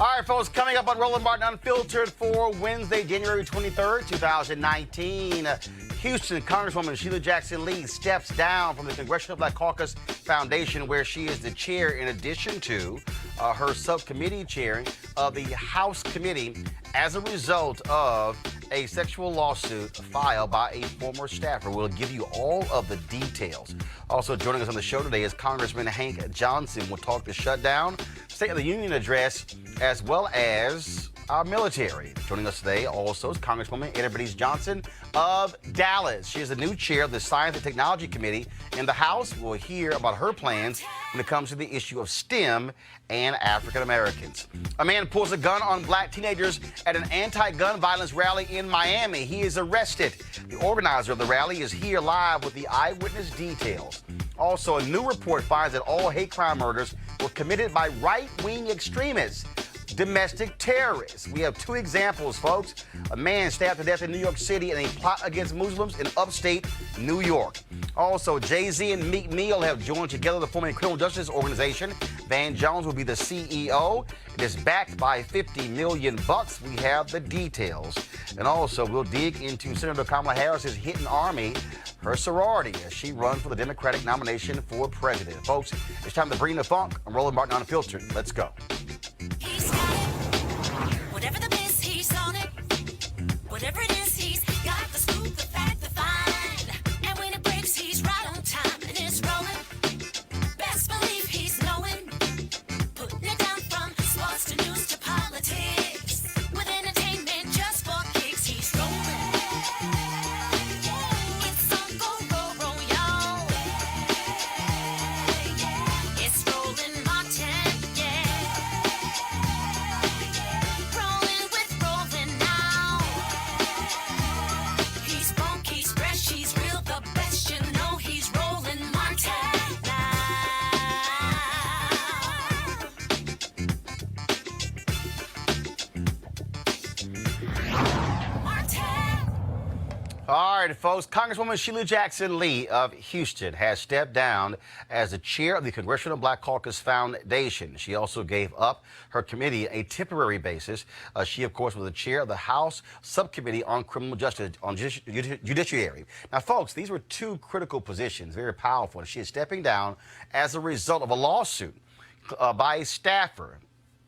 All right, folks, coming up on Roland Martin Unfiltered for Wednesday, January 23rd, 2019. Houston Congresswoman Sheila Jackson Lee steps down from the Congressional Black Caucus Foundation, where she is the chair in addition to her subcommittee chairing of the House Committee as a result of a sexual lawsuit filed by a former staffer. We'll give you all of the details. Also joining us on the show today is Congressman Hank Johnson. We'll talk the shutdown, State of the Union address, as well as our military. Joining us today also is Congresswoman Etta Bernice Johnson of Dallas. She is the new chair of the Science and Technology Committee in the House. We'll hear about her plans when it comes to the issue of STEM and African Americans. A man pulls a gun on black teenagers at an anti-gun violence rally in Miami. He is arrested. The organizer of the rally is here live with the eyewitness details. Also, a new report finds that all hate crime murders were committed by right-wing extremists, domestic terrorists. We have two examples, folks. A man stabbed to death in New York City in a plot against Muslims in upstate New York. Also, Jay-Z and Meek Mill have joined together to form a criminal justice organization. Van Jones will be the CEO. It is backed by $50 million. We have the details. And also, we'll dig into Senator Kamala Harris's hidden army, her sorority, as she runs for the Democratic nomination for president. Folks, it's time to bring the funk. I'm Roland Martin Unfiltered. Let's go. He's got it. Whatever the miss, he's on it. Whatever it is, he's got the scoop, the fact, the find. And when it breaks, he's right on time and it's rolling. Best believe he's knowing. Putting it down from sports to news to politics. With entertainment just for kicks, he's rolling. It's on go, y'all. It's Roland Martin, yeah. Rolling with Roland now. He's funk, he's fresh, he's real, the best, you know he's Roland Martin now. Martin. All right, folks. Congresswoman Sheila Jackson Lee of Houston has stepped down as the chair of the Congressional Black Caucus Foundation. She also gave up her committee on a temporary basis. She, of course, was the chair of the House Subcommittee on Criminal Justice, on Judiciary. Now, folks, these were two critical positions, very powerful. And she is stepping down as a result of a lawsuit by a staffer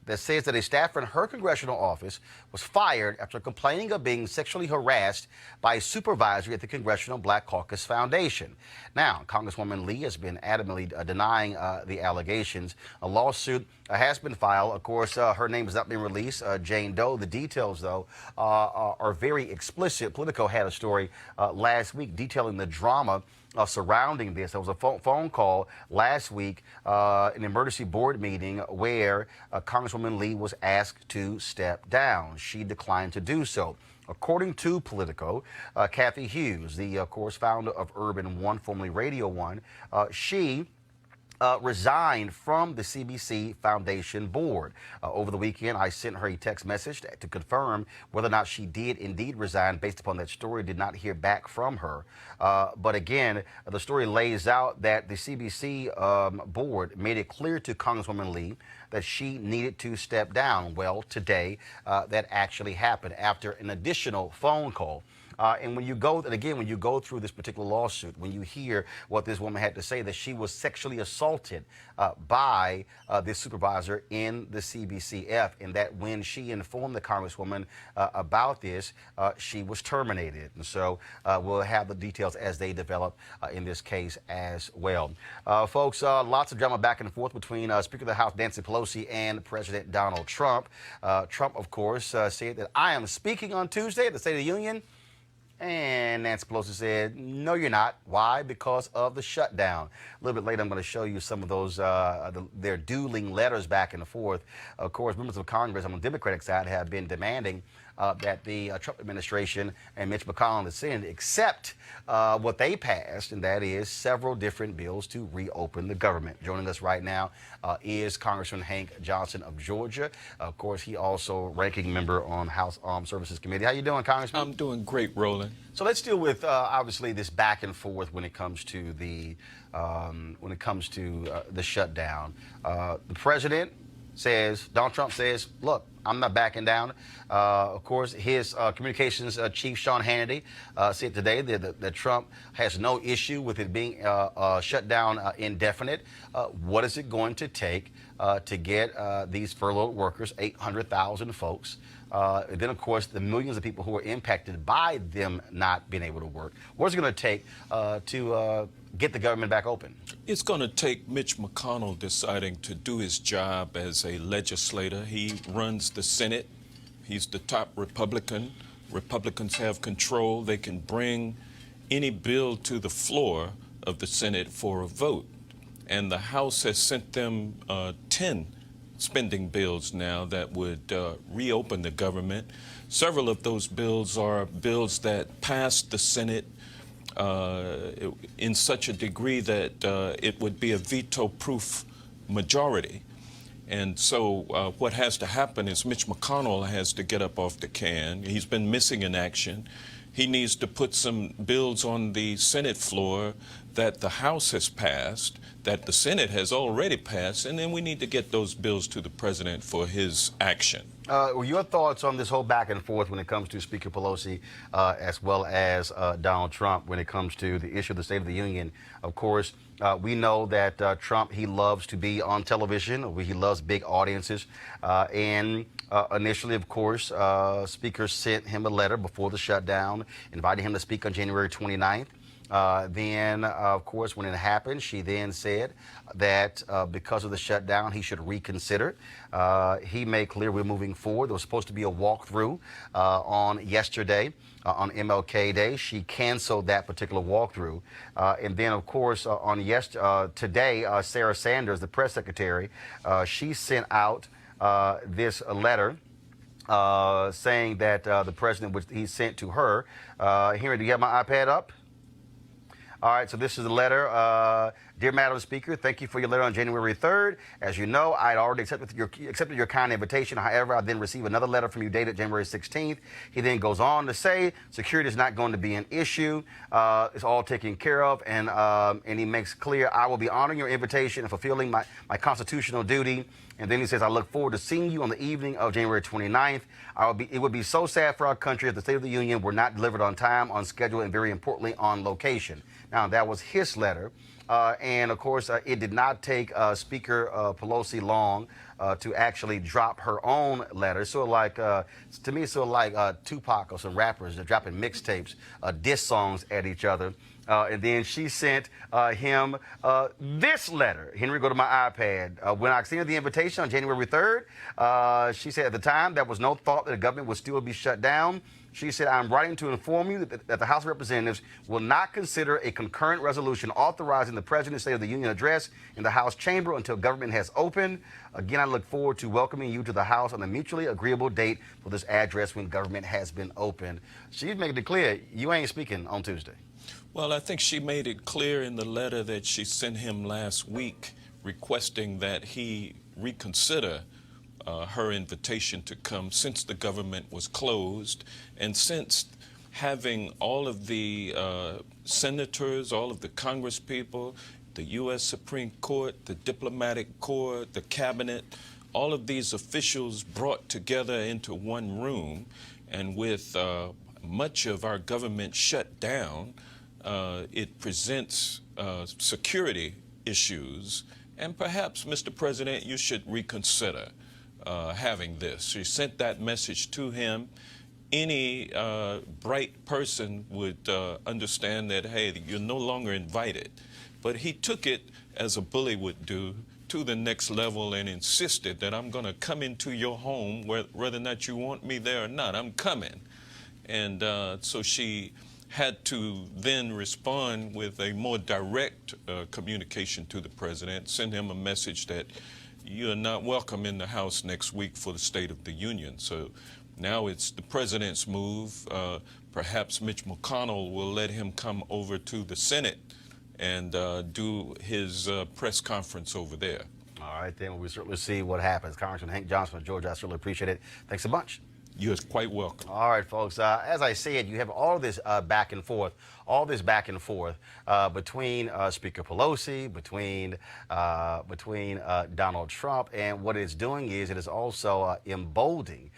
that says that a staffer in her congressional office was fired after complaining of being sexually harassed by a supervisor at the Congressional Black Caucus Foundation. Now, Congresswoman Lee has been adamantly denying the allegations. A lawsuit has been filed. Of course, her name has not been released, Jane Doe. The details, though, are very explicit. Politico had a story last week detailing the drama surrounding this. There was a phone call last week, an emergency board meeting where Congresswoman Lee was asked to step down. She declined to do so. According to Politico, Kathy Hughes, the, of course, founder of Urban One, formerly Radio One, she resigned from the CBC Foundation board. Over the weekend, I sent her a text message to confirm whether or not she did indeed resign based upon that story. Did not hear back from her. But again, the story lays out that the CBC board made it clear to Congresswoman Lee that she needed to step down. Well, today, that actually happened after an additional phone call. And when you go, and again, when you go through this particular lawsuit, when you hear what this woman had to say, that she was sexually assaulted by this supervisor in the CBCF, and that when she informed the Congresswoman about this, she was terminated. And so we'll have the details as they develop in this case as well. Folks, lots of drama back and forth between Speaker of the House Nancy Pelosi and President Donald Trump. Trump, of course, said that I am speaking on Tuesday at the State of the Union. And Nancy Pelosi said, no, you're not. Why? Because of the shutdown. A little bit later, I'm going to show you some of those, their dueling letters back and forth. Of course, members of Congress on the Democratic side have been demanding that the Trump administration and Mitch McConnell and the Senate accept what they passed, and that is several different bills to reopen the government. Joining us right now is Congressman Hank Johnson of Georgia. Of course, he also ranking member on House Armed Services Committee. How you doing, Congressman? I'm doing great, Roland. So let's deal with obviously this back and forth when it comes to the shutdown. The president Donald Trump says, look, I'm not backing down. Of course, his communications chief, Sean Hannity, said today that Trump has no issue with it being shut down indefinite. What is it going to take to get these furloughed workers, 800,000 folks, and then, of course, the millions of people who are impacted by them not being able to work? What is it going to take to get the government back open? It's going to take Mitch McConnell deciding to do his job as a legislator. He runs the Senate. He's the top Republican. Republicans have control. They can bring any bill to the floor of the Senate for a vote. And the House has sent them 10 spending bills now that would reopen the government. Several of those bills are bills that passed the Senate in such a degree that it would be a veto-proof majority. And so what has to happen is Mitch McConnell has to get up off the can. He's been missing in action. He needs to put some bills on the Senate floor that the House has passed, that the Senate has already passed, and then we need to get those bills to the president for his action. Your thoughts on this whole back and forth when it comes to Speaker Pelosi as well as Donald Trump when it comes to the issue of the State of the Union? Of course, we know that Trump, he loves to be on television. He loves big audiences. And initially, of course, Speaker sent him a letter before the shutdown, inviting him to speak on January 29th. Then, of course, when it happened, she then said that because of the shutdown, he should reconsider. He made clear we're moving forward. There was supposed to be a walkthrough on yesterday, on MLK Day. She canceled that particular walkthrough. And then, of course, today, Sarah Sanders, the press secretary, she sent out this letter saying that the president, which he sent to her. Henry, do you have my iPad up? All right, so this is the letter. Dear Madam Speaker, thank you for your letter on January 3rd. As you know, I had already accepted your kind invitation. However, I then received another letter from you dated January 16th. He then goes on to say security is not going to be an issue. It's all taken care of. And he makes clear, I will be honoring your invitation and fulfilling my constitutional duty. And then he says, I look forward to seeing you on the evening of January 29th. It would be so sad for our country if the State of the Union were not delivered on time, on schedule, and very importantly, on location. Now, that was his letter. And, of course, it did not take Speaker Pelosi long to actually drop her own letter. So, like, to me, it's sort of like Tupac or some rappers. They're dropping mixtapes, diss songs at each other. And then she sent him this letter. Henry, go to my iPad. When I extended the invitation on January 3rd, she said at the time there was no thought that the government would still be shut down. She said, I'm writing to inform you that the House of Representatives will not consider a concurrent resolution authorizing the President's State of the Union address in the House chamber until government has opened. Again, I look forward to welcoming you to the House on a mutually agreeable date for this address when government has been opened. She's making it clear you ain't speaking on Tuesday. Well, I think she made it clear in the letter that she sent him last week requesting that he reconsider her invitation to come since the government was closed and since having all of the senators, all of the Congress people, the U.S. Supreme Court, the diplomatic corps, the cabinet, all of these officials brought together into one room, and with much of our government shut down, it presents security issues, and perhaps, Mr. President, you should reconsider having this. She sent that message to him. Any bright person would understand that, hey, you're no longer invited. But he took it, as a bully would do, to the next level and insisted that I'm going to come into your home, whether or not you want me there or not, I'm coming. And so she had to then respond with a more direct communication to the president, send him a message that you are not welcome in the House next week for the State of the Union. So now it's the president's move. Perhaps Mitch McConnell will let him come over to the Senate and do his press conference over there. All right, then we'll certainly see what happens. Congressman Hank Johnson of Georgia, I certainly appreciate it. Thanks a bunch. You're quite welcome. All right, folks. As I said, you have all this back and forth, between Speaker Pelosi, between Donald Trump, and what it's doing is it is also emboldening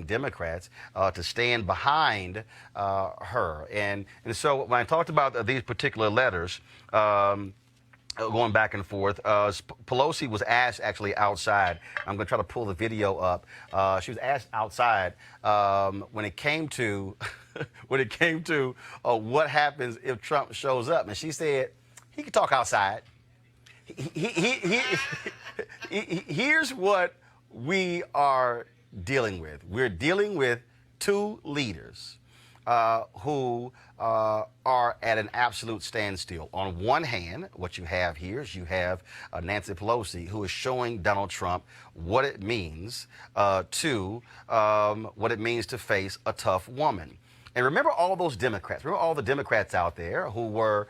Democrats to stand behind her. And so when I talked about these particular letters. Going back and forth. Pelosi was asked actually outside. I'm going to try to pull the video up. She was asked outside when it came to what happens if Trump shows up, and she said he can talk outside. Here's what we are dealing with. We're dealing with two leaders who are at an absolute standstill. On one hand, what you have here is you have Nancy Pelosi, who is showing Donald Trump what it means to face a tough woman. And remember all those Democrats. Remember all the Democrats out there who were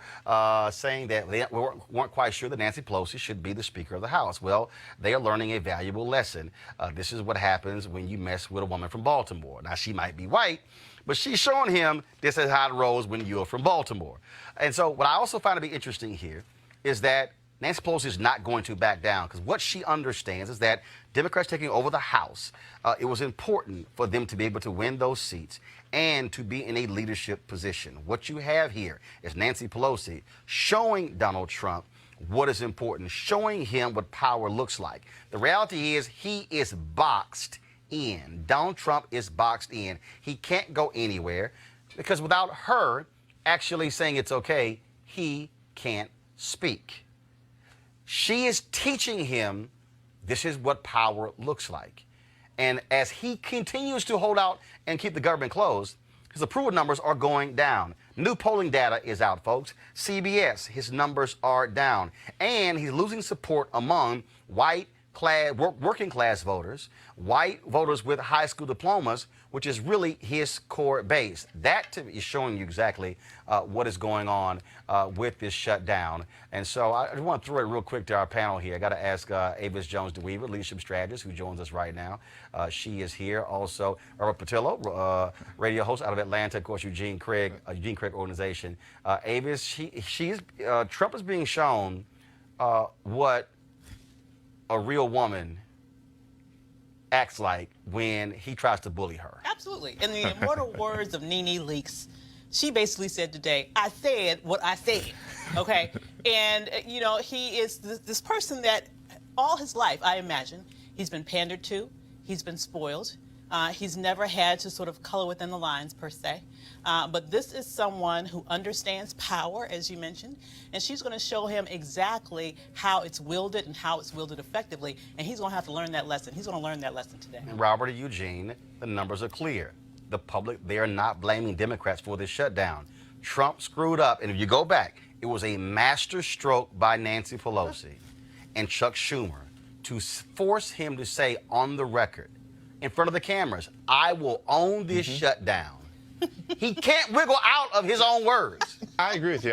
saying that they weren't quite sure that Nancy Pelosi should be the Speaker of the House. Well, they are learning a valuable lesson. This is what happens when you mess with a woman from Baltimore. Now, she might be white, but she's showing him this is how it rolls when you're from Baltimore. And so what I also find to be interesting here is that Nancy Pelosi is not going to back down, because what she understands is that Democrats taking over the House, it was important for them to be able to win those seats and to be in a leadership position. What you have here is Nancy Pelosi showing Donald Trump what is important, showing him what power looks like. The reality is he is boxed in. Donald Trump is boxed in. He can't go anywhere because without her actually saying it's okay, he can't speak. She is teaching him this is what power looks like. And as he continues to hold out and keep the government closed, his approval numbers are going down. New polling data is out, folks. CBS, his numbers are down. And he's losing support among working class voters, white voters with high school diplomas, which is really his core base. That to me is showing you exactly what is going on with this shutdown. And so I just want to throw it real quick to our panel here. I got to ask Avis Jones-DeWeaver, leadership strategist, who joins us right now. She is here. Also, Robert Patillo, radio host out of Atlanta, of course, Eugene Craig organization. Avis, Trump is being shown what a real woman acts like when he tries to bully her. Absolutely. In the immortal words of Nene Leakes, she basically said today, I said what I said, okay? And, you know, he is this person that all his life, I imagine, he's been pandered to, he's been spoiled, he's never had to sort of color within the lines, per se. But this is someone who understands power, as you mentioned, and she's going to show him exactly how it's wielded and how it's wielded effectively, and he's going to have to learn that lesson. He's going to learn that lesson today. And Robert and Eugene, the numbers are clear. The public, they are not blaming Democrats for this shutdown. Trump screwed up, and if you go back, it was a master stroke by Nancy Pelosi and Chuck Schumer to force him to say on the record, in front of the cameras, I will own this shutdown. He can't wiggle out of his own words. I agree with you.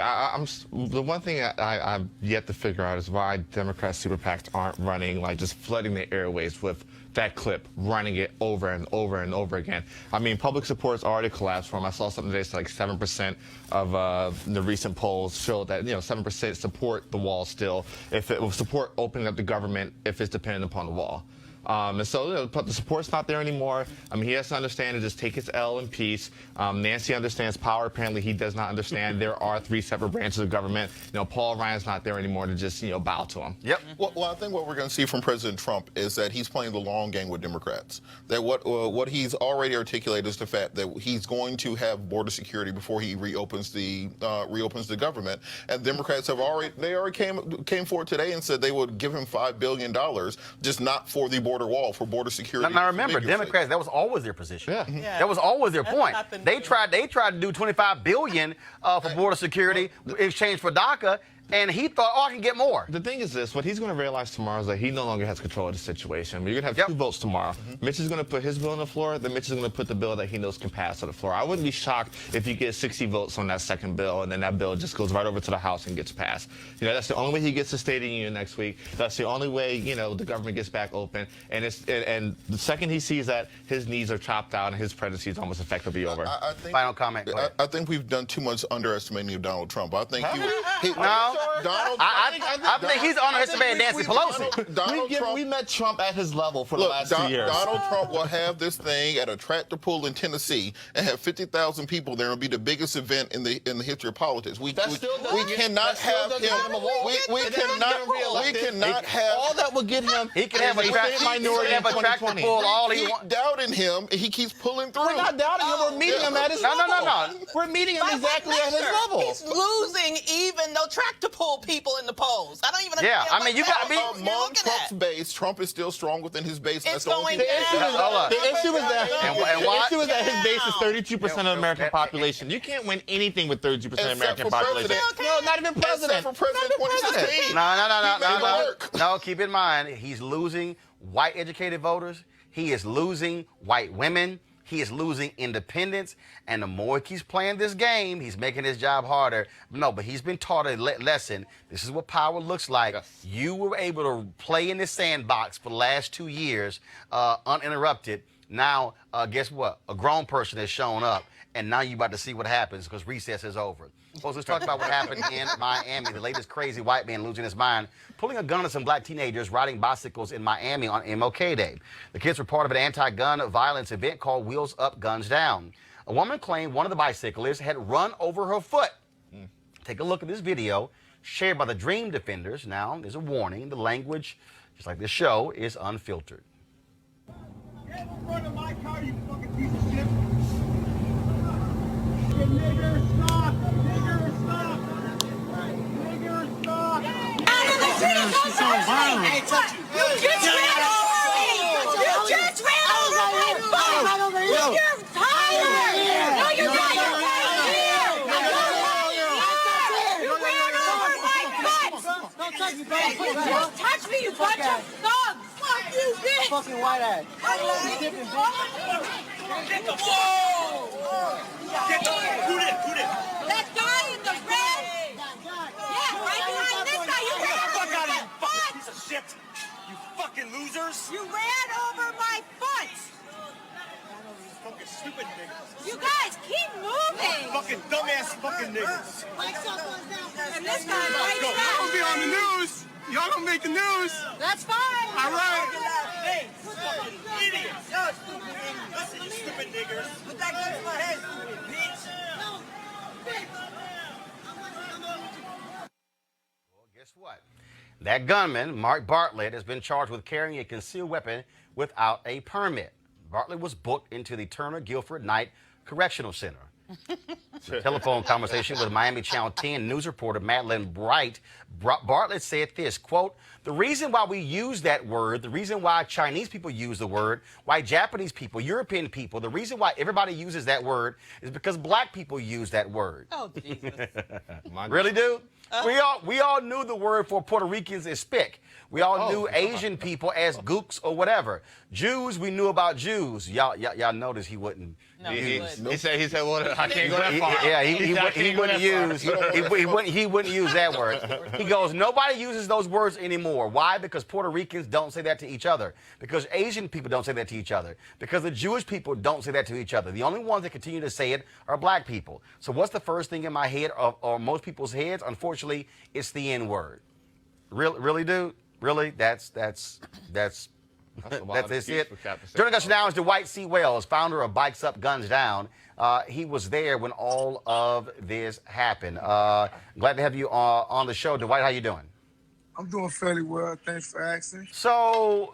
The one thing I've yet to figure out is why Democrat super PACs aren't running, like just flooding the airwaves with that clip, running it over and over and over again. I mean, public support's already collapsed for him. I saw something today, so like 7% of the recent polls show that, 7% support the wall still. If it will support opening up the government if it's dependent upon the wall. And so the support's not there anymore. I mean, he has to understand and just take his L in peace. Nancy understands power. Apparently, he does not understand there are 3 separate branches of government. Paul Ryan's not there anymore to just, bow to him. Yep. Well, I think what we're going to see from President Trump is that he's playing the long game with Democrats. That what he's already articulated is the fact that he's going to have border security before he reopens the government. And Democrats have already came forward today and said they would give him $5 billion, just not for the border wall, for border security. Now remember, Democrats, that was always their position. Yeah. Yeah. That was always their point. They true. tried to do $25 billion for border security in exchange for DACA. and he thought, oh, I can get more. The thing is this, what he's going to realize tomorrow is that he no longer has control of the situation. You're going to have two votes tomorrow. Mitch is going to put his bill on the floor, then Mitch is going to put the bill that he knows can pass on the floor. I wouldn't be shocked if you get 60 votes on that second bill, and then that bill just goes right over to the House and gets passed. You know, that's the only way he gets to State of the Union next week. That's the only way, you know, the government gets back open. And and the second he sees that, his knees are chopped out and his presidency is almost effectively over. I think, Final comment. I think we've done too much underestimating of Donald Trump. I think I think he's underestimating Nancy Pelosi. We met Trump at his level for the last 2 years. Donald Trump will have this thing at a tractor pull in Tennessee and have 50,000 people there and be the biggest event in the history of politics. We cannot have him. We cannot have all that will get him. He can have a tractor pull all he wants. Doubting him, and he keeps pulling through. We're not doubting him. We're meeting him at his level. No. We're meeting him exactly at his level. He's losing even though tractor pull people in the polls. I don't even understand. Yeah, I mean, you got me. Among Trump's base, Trump is still strong within his base. It's going The down. issue is that his base is Down. 32% of the American population. You can't win anything with 32% of the American population. No, not even president. Except for President 2016. No, keep in mind, he's losing white educated voters. He is losing white women. He is losing independents. And the more he keeps playing this game, he's making his job harder. No, but he's been taught a lesson. This is what power looks like. Yes. You were able to play in this sandbox for the last 2 years uninterrupted. Now, guess what? A grown person has shown up. And now you're about to see what happens because recess is over. Folks, let's talk about what happened in Miami. The latest crazy white man losing his mind, pulling a gun on some black teenagers riding bicycles in Miami on MLK Day. The kids were part of an anti-gun violence event called Wheels Up, Guns Down. A woman claimed one of the bicyclists had run over her foot. Take a look at this video shared by the Dream Defenders. Now, there's a warning. The language, just like this show, is unfiltered. Get in front of my car, you fucking piece of shit. Nigger, stop! Nigger, stop! Nigger, stop! She's so violent. You just ran over me! You just ran over my phone! You're tired! No, you're not! You're right here! You ran over my butt! Don't touch me, baby! You just touched me, you bunch of thugs! Fuck you, bitch! Fucking white ass. Get the whoa! Who did? That guy in the red? Yeah, right behind this guy. You ran over my foot! Piece of shit! You fucking losers! You ran over my foot! Fucking stupid niggas! You guys, keep moving! Fucking dumbass fucking niggas! And this guy right Y'all gonna be on the news! Y'all gonna make the news! That's fine! All right! Hey, Idiots! Listen, you stupid niggers! Put that gun to my head, stupid bitch! Well, guess what? That gunman, Mark Bartlett, has been charged with carrying a concealed weapon without a permit. Bartlett was booked into the Turner Guilford Knight Correctional Center. In a telephone conversation with Miami Channel 10 news reporter Madeline Bright, Bartlett said this, quote, "The reason why we use that word, the reason why Chinese people use the word, why Japanese people, European people, the reason why everybody uses that word is because black people use that word." Oh, Jesus. Really, dude? We all knew the word for Puerto Ricans is spick. We all knew Asian people as gooks or whatever. Jews, we knew about Jews. Y'all noticed he wouldn't. No, He said, well, I can't go that far. Yeah, he wouldn't use that word. He goes, nobody uses those words anymore. Why? Because Puerto Ricans don't say that to each other. Because Asian people don't say that to each other. Because the Jewish people don't say that to each other. The only ones that continue to say it are black people. So what's the first thing in my head or most people's heads? Unfortunately, it's the N word. Really, dude? Really? That's it. Joining us now is Dwight C. Wells, founder of Bikes Up, Guns Down. He was there when all of this happened. Glad to have you on the show. Dwight, how you doing? I'm doing fairly well. Thanks for asking. So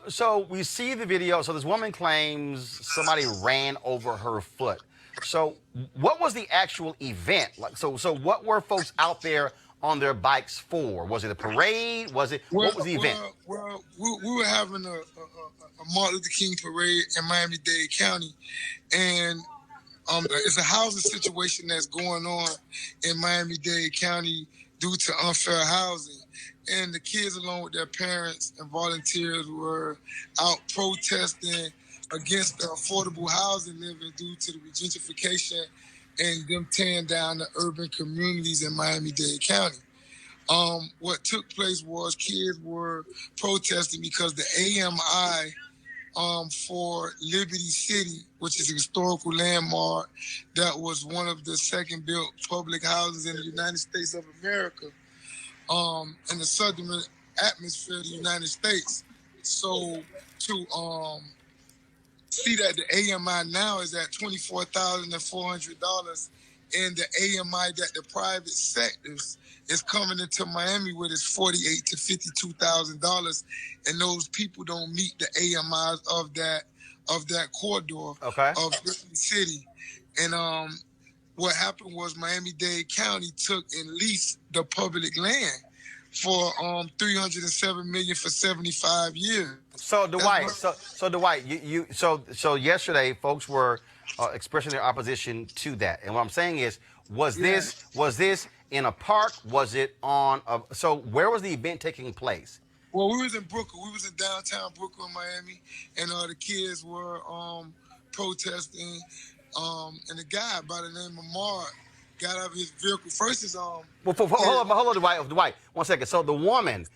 we see the video. So this woman claims somebody ran over her foot. So what was the actual event? Like, so what were folks out there on their bikes for? Was it a parade? What was the event? Well, we were having a Martin Luther King parade in Miami-Dade County, and it's a housing situation that's going on in Miami-Dade County due to unfair housing. And the kids, along with their parents and volunteers, were out protesting against the affordable housing living due to the gentrification and them tearing down the urban communities in Miami-Dade County. What took place was kids were protesting because the AMI for Liberty City, which is a historical landmark that was one of the second built public houses in the United States of America, in the southern atmosphere of the United States. So to see that the AMI now is at $24,400, and the AMI that the private sectors is coming into Miami with is $48,000 to $52,000, and those people don't meet the AMIs of that corridor of Liberty City. And what happened was Miami-Dade County took and leased the public land for $307 million for 75 years. So Dwight, Dwight, so yesterday folks were expressing their opposition to that, and what I'm saying is, was this in a park? Was it on? So where was the event taking place? Well, we was in Brooklyn. We was in downtown Brooklyn, Miami, and the kids were protesting. And a guy by the name of Mark got out of his vehicle. First is Well, hold on, Dwight. 1 second. So the woman,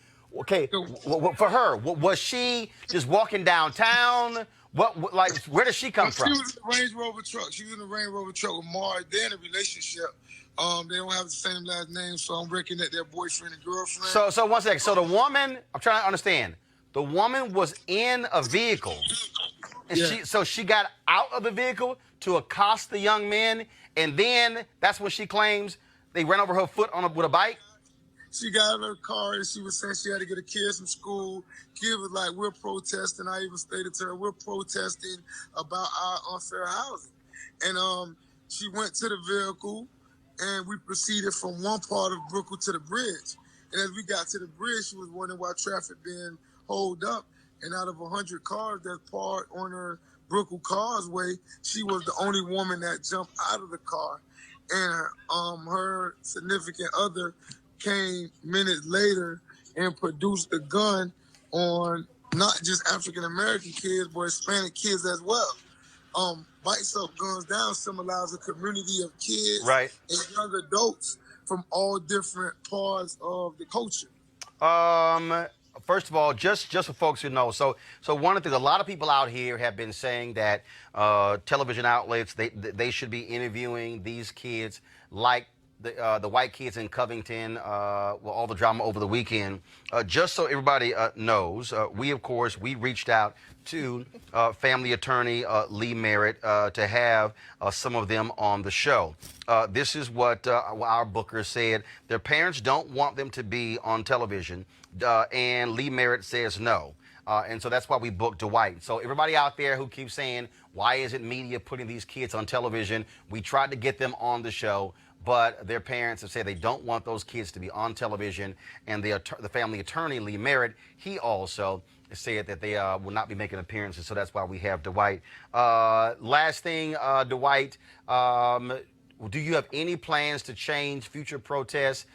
okay, for her, was she just walking downtown? Where did she come from? She was in a Range Rover truck. She was in a Range Rover truck with Mark. They're in a relationship. They don't have the same last name, so I'm reckoning that they're boyfriend and girlfriend. So 1 second. So the woman, I'm trying to understand. The woman was in a vehicle, and she got out of the vehicle to accost the young men, and then that's when she claims they ran over her foot with a bike. She got out of her car and she was saying she had to get her kids from school. Kid was like, we're protesting. I even stated to her, we're protesting about our unfair housing. And she went to the vehicle and we proceeded from one part of Brooklyn to the bridge. And as we got to the bridge, she was wondering why traffic being holed up. And out of 100 cars that parked on her Brooklyn Causeway, she was the only woman that jumped out of the car. And her significant other came minutes later and produced a gun on not just African American kids, but Hispanic kids as well. Bites Up, Guns Down symbolize a community of kids and young adults from all different parts of the culture. First of all, just for folks who know, so one of the things, a lot of people out here have been saying that television outlets, they should be interviewing these kids like the white kids in Covington, all the drama over the weekend. Just so everybody knows, we reached out to family attorney Lee Merritt to have some of them on the show. This is what our booker said. Their parents don't want them to be on television, and Lee Merritt says no. And so that's why we booked Dwight. So everybody out there who keeps saying, why isn't media putting these kids on television? We tried to get them on the show, but their parents have said they don't want those kids to be on television. And the family attorney, Lee Merritt, he also said that they will not be making appearances. So that's why we have Dwight. Last thing, Dwight, do you have any plans to change future protests?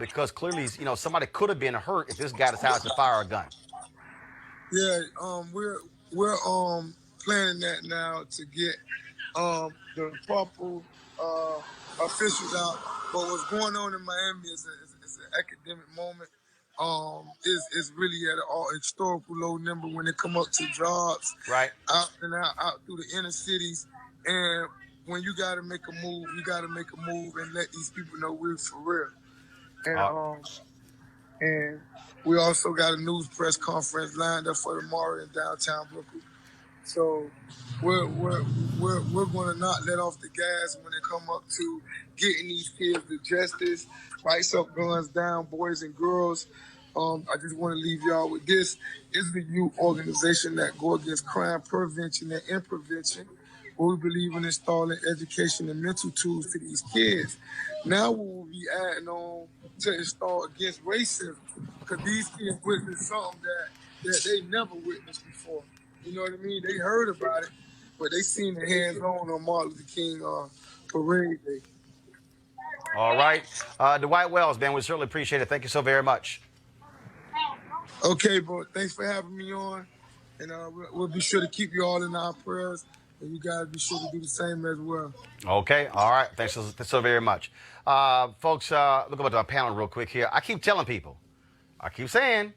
Because clearly, somebody could have been hurt if this guy decides to fire a gun. Yeah, we're planning that now to get the proper officials out. But what's going on in Miami is an academic moment. Is really at an historical low number when it come up to jobs. Right. Out through the inner cities. And when you got to make a move, you got to make a move and let these people know we're for real. And we also got a news press conference lined up for tomorrow in downtown Brooklyn. So we're going to not let off the gas when it come up to getting these kids to justice. Bites Up, Guns Down, boys and girls. I just want to leave y'all with this. It's the youth organization that go against crime prevention and intervention. We believe in installing education and mental tools to these kids. Now we will be adding on to install against racism, because these kids witnessed something that they never witnessed before. You know what I mean? They heard about it, but they seen it hands-on Martin Luther King Parade Day. All right. Dwight Wells, man, we certainly appreciate it. Thank you so very much. Okay, bro. Thanks for having me on. And we'll be sure to keep you all in our prayers. And you guys be sure to do the same as well. Okay. All right. Thanks so very much. Folks, look up at our panel real quick here. I keep telling people, I keep saying,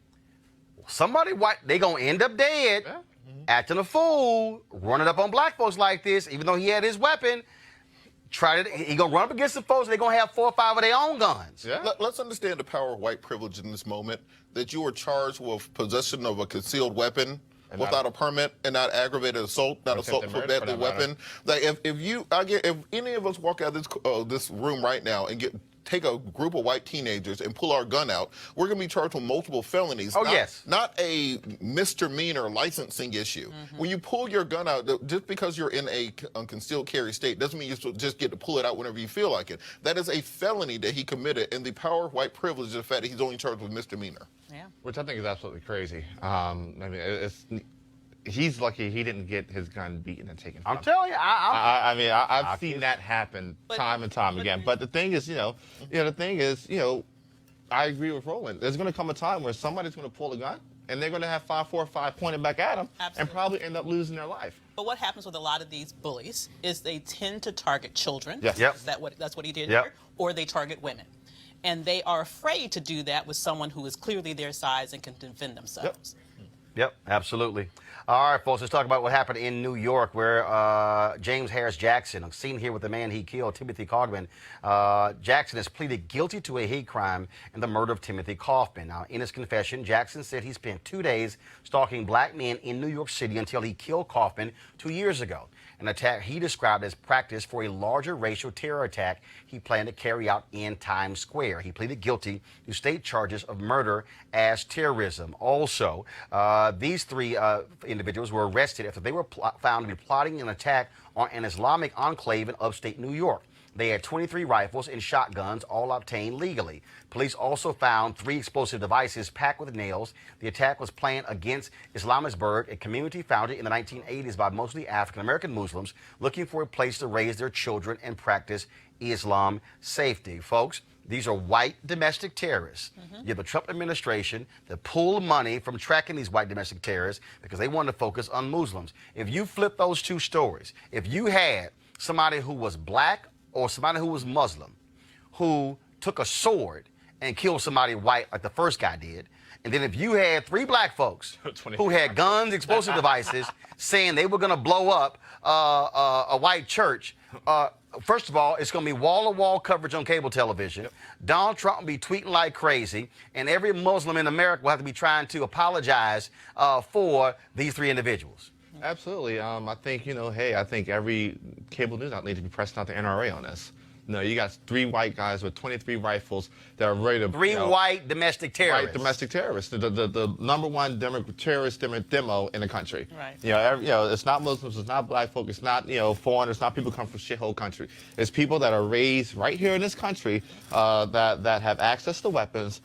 somebody white, they going to end up dead, acting a fool, running up on black folks like this, even though he had his weapon. He gonna run up against the folks. They're gonna have 4 or 5 of their own guns. Yeah. Let's understand the power of white privilege in this moment. That you are charged with possession of a concealed weapon without a permit and not aggravated assault, not assault with a deadly weapon. Like if any of us walk out of this room right now and take a group of white teenagers and pull our gun out, we're going to be charged with multiple felonies. Not a misdemeanor licensing issue. When you pull your gun out, just because you're in a concealed carry state doesn't mean you just get to pull it out whenever you feel like it. That is a felony that he committed, and the power of white privilege is the fact that he's only charged with misdemeanor. Yeah. Which I think is absolutely crazy. I mean, he's lucky he didn't get his gun beaten and taken from him. I'm telling you, I've seen that happen time and time again. But the thing is, I agree with Roland. There's going to come a time where somebody's going to pull a gun and they're going to have 545 pointed back at them and probably end up losing their life. But what happens with a lot of these bullies is they tend to target children. Yes. Yep. That's what he did here. Or they target women. And they are afraid to do that with someone who is clearly their size and can defend themselves. Yep, absolutely. All right, folks, let's talk about what happened in New York, where James Harris Jackson, seen here with the man he killed, Timothy Kaufman. Jackson has pleaded guilty to a hate crime in the murder of Timothy Kaufman. Now, in his confession, Jackson said he spent 2 days stalking black men in New York City until he killed Kaufman 2 years ago. An attack he described as practice for a larger racial terror attack he planned to carry out in Times Square. He pleaded guilty to state charges of murder as terrorism. Also, these 3 individuals were arrested after they were found to be plotting an attack on an Islamic enclave in upstate New York. They had 23 rifles and shotguns, all obtained legally. Police also found 3 explosive devices packed with nails. The attack was planned against Islamisburg, a community founded in the 1980s by mostly African-American Muslims looking for a place to raise their children and practice Islam safety. Folks, these are white domestic terrorists. You have the Trump administration that pulled money from tracking these white domestic terrorists because they wanted to focus on Muslims. If you flip those 2 stories, if you had somebody who was black or somebody who was Muslim who took a sword and killed somebody white like the first guy did, and then if you had 3 black folks who had guns, explosive devices, saying they were going to blow up a white church, first of all, it's going to be wall-to-wall coverage on cable television. Donald Trump will be tweeting like crazy, and every Muslim in America will have to be trying to apologize for these 3 individuals. Absolutely. I think, I think every cable news outlet needs to be pressing out the NRA on this. No, you got 3 white guys with 23 rifles that are ready to... 3 white domestic terrorists. White domestic terrorists. The #1 terrorist demo in the country. Right. It's not Muslims, it's not black folk, it's not, foreigners, it's not people who come from shithole country. It's people that are raised right here in this country that have access to weapons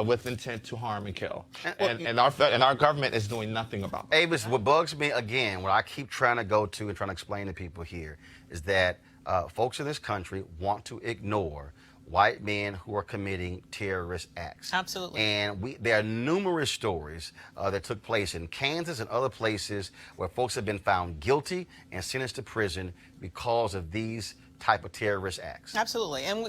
with intent to harm and kill. And our government is doing nothing about that. Avis, what bugs me, again, what I keep trying to go to and trying to explain to people here is that folks in this country want to ignore white men who are committing terrorist acts. Absolutely. And there are numerous stories that took place in Kansas and other places where folks have been found guilty and sentenced to prison because of these type of terrorist acts. Absolutely. And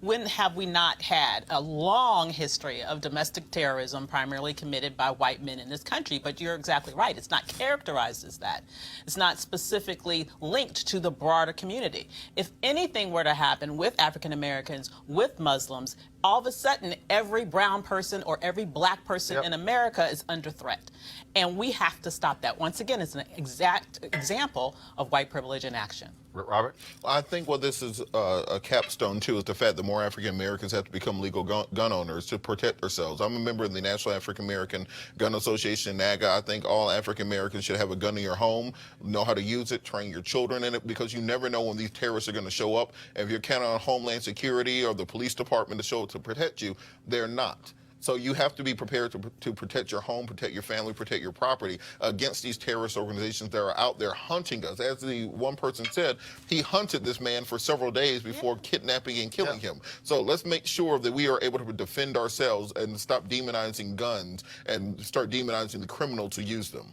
when have we not had a long history of domestic terrorism primarily committed by white men in this country? But you're exactly right. It's not characterized as that. It's not specifically linked to the broader community. If anything were to happen with African Americans, with Muslims, all of a sudden every brown person or every black person in America is under threat. And we have to stop that. Once again, it's an exact example of white privilege in action. Robert? I think what this is a capstone to is the fact that more African Americans have to become legal gun owners to protect themselves. I'm a member of the National African American Gun Association, NAGA. I think all African Americans should have a gun in your home, know how to use it, train your children in it, because you never know when these terrorists are going to show up. And if you're counting on Homeland Security or the police department to show up to protect you, they're not. So you have to be prepared to protect your home, protect your family, protect your property against these terrorist organizations that are out there hunting us. As the one person said, he hunted this man for several days before kidnapping and killing him. So let's make sure that we are able to defend ourselves and stop demonizing guns and start demonizing the criminal to use them.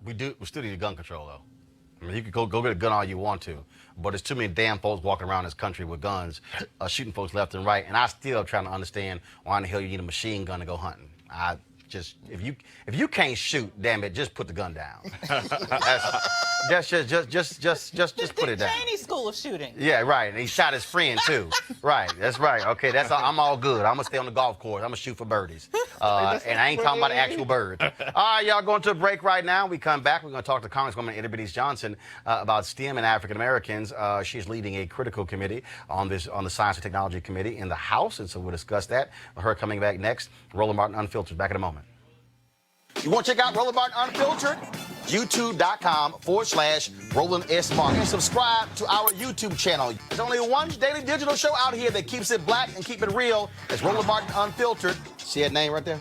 We still need gun control, though. I mean, you can go get a gun all you want to, but there's too many damn folks walking around this country with guns, shooting folks left and right, and I still trying to understand why in the hell you need a machine gun to go hunting. I just, if you can't shoot, damn it, just put the gun down. Just put it down. Cheney school of shooting. Yeah, right. And he shot his friend too. Right. That's right. Okay. I'm all good. I'm gonna stay on the golf course. I'm gonna shoot for birdies. And I ain't talking about the actual birds. All right, y'all going to a break right now. We come back. We're gonna talk to Congresswoman Eddie Johnson about STEM and African Americans. She's leading a critical committee on the Science and Technology Committee in the House, and so we'll discuss that. Her coming back next. Roland Martin Unfiltered. Back in a moment. You want to check out Roland Martin Unfiltered? YouTube.com/Roland S. Martin. And subscribe to our YouTube channel. There's only one daily digital show out here that keeps it black and keep it real. It's Roland Martin Unfiltered. See that name right there?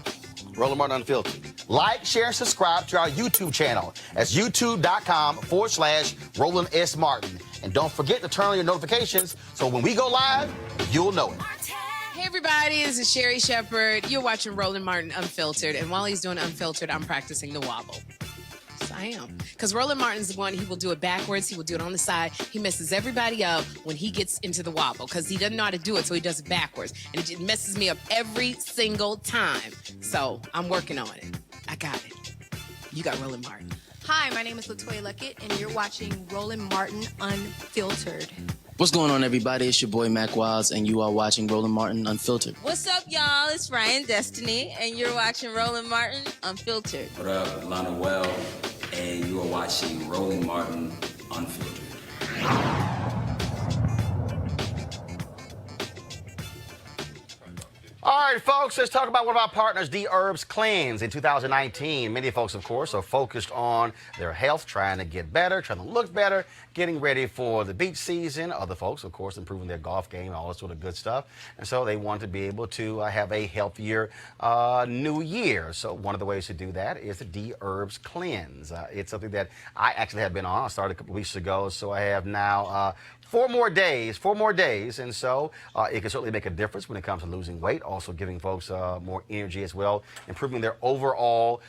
Roland Martin Unfiltered. Like, share, and subscribe to our YouTube channel. That's YouTube.com/Roland S. Martin. And don't forget to turn on your notifications so when we go live, you'll know it. Hey everybody, this is Sherry Shepherd. You're watching Roland Martin Unfiltered, and while he's doing Unfiltered, I'm practicing the wobble. Yes, I am. Because Roland Martin's the one, he will do it backwards, he will do it on the side. He messes everybody up when he gets into the wobble, because he doesn't know how to do it, so he does it backwards. And it just messes me up every single time. So I'm working on it. I got it. You got Roland Martin. Hi, my name is LaToya Luckett, and you're watching Roland Martin Unfiltered. What's going on, everybody? It's your boy Mac Wiles, and you are watching Roland Martin Unfiltered. What's up, y'all? It's Ryan Destiny, and you're watching Roland Martin Unfiltered. What up, Lana Well, and you are watching Roland Martin Unfiltered. All right, folks, let's talk about one of our partners, D-Herbs Cleanse. In 2019, many folks, of course, are focused on their health, trying to get better, trying to look better, getting ready for the beach season. Other folks, of course, improving their golf game, all that sort of good stuff. And so they want to be able to have a healthier new year. So one of the ways to do that is the D-Herbs Cleanse. It's something that I actually have been on. I started a couple weeks ago, so I have now 4 more days, and so it can certainly make a difference when it comes to losing weight, also giving folks more energy as well, improving their overall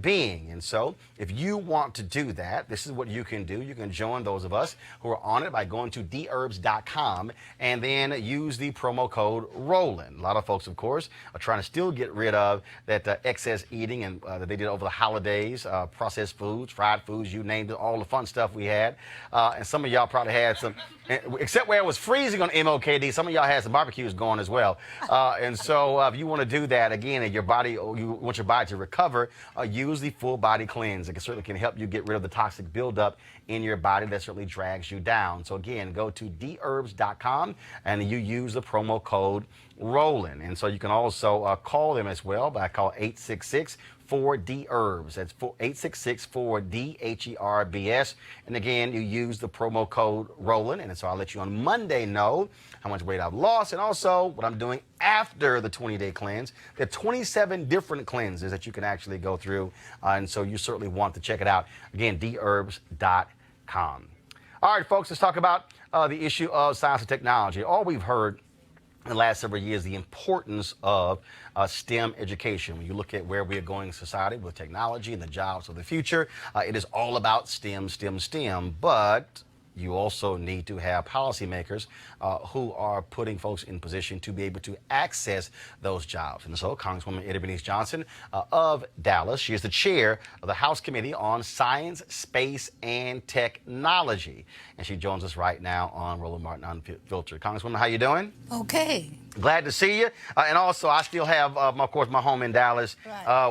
being. And so if you want to do that, this is what you can do. You can join those of us who are on it by going to dherbs.com and then use the promo code ROLAND. A lot of folks, of course, are trying to still get rid of that excess eating and that they did over the holidays, processed foods, fried foods, you named it, all the fun stuff we had. And some of y'all probably had some, except where it was freezing on MLKD, some of y'all had some barbecues going as well. And so if you want to do that, again, and your body, you want your body to recover, use the full body cleanse. It certainly can help you get rid of the toxic buildup in your body that certainly drags you down. So again, go to dherbs.com and you use the promo code ROLAND. And so you can also call them as well by call 866-4DHERBS. That's 866-4DHERBS. And again, you use the promo code ROLAND. And so I'll let you on Monday know how much weight I've lost and also what I'm doing after the 20-day cleanse. There are 27 different cleanses that you can actually go through. And so you certainly want to check it out. Again, dherbs.com. All right, folks, let's talk about the issue of science and technology. All we've heard in the last several years, the importance of STEM education. When you look at where we are going in society with technology and the jobs of the future, it is all about STEM, STEM, STEM. But you also need to have policymakers who are putting folks in position to be able to access those jobs. And so Congresswoman Eddie Johnson of Dallas, she is the chair of the House Committee on Science, Space, and Technology. And she joins us right now on Roland Martin Unfiltered. Congresswoman, how you doing? Okay. Glad to see you. And also, I still have, of course, my home in Dallas,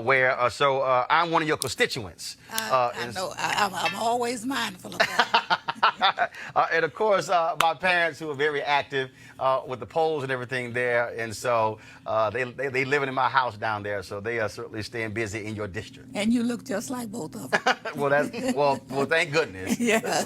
where I'm one of your constituents. I know. I'm always mindful of that. And of course, my parents who are very active with the polls and everything there, and so they living in my house down there, so they are certainly staying busy in your district. And you look just like both of them. well, thank goodness. Yeah.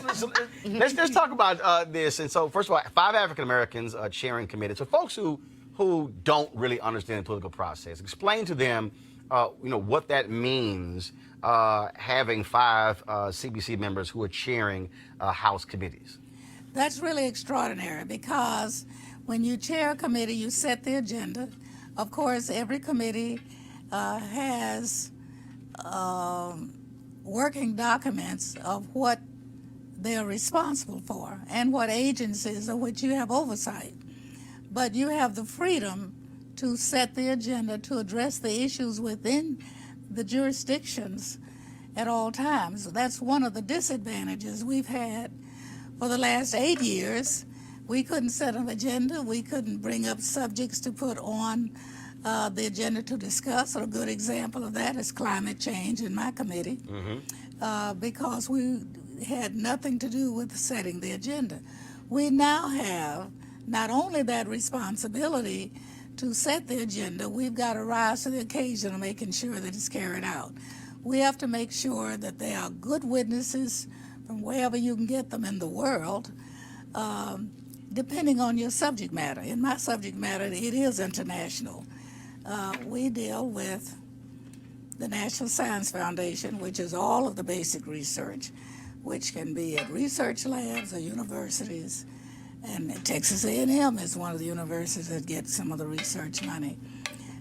Let's talk about this. And so, first of all, 5 African Americans chairing committees. So, folks who who don't really understand the political process. Explain to them, what that means, having 5 CBC members who are chairing House committees. That's really extraordinary because when you chair a committee, you set the agenda. Of course, every committee has working documents of what they're responsible for and what agencies of which you have oversight. But you have the freedom to set the agenda to address the issues within the jurisdictions at all times. That's one of the disadvantages we've had for the last 8 years. We couldn't set an agenda. We couldn't bring up subjects to put on the agenda to discuss. A good example of that is climate change in my committee, because we had nothing to do with setting the agenda. We now have not only that responsibility to set the agenda, we've got to rise to the occasion of making sure that it's carried out. We have to make sure that they are good witnesses from wherever you can get them in the world, depending on your subject matter. In my subject matter, it is international. We deal with the National Science Foundation, which is all of the basic research, which can be at research labs or universities. And Texas A&M is one of the universities that gets some of the research money.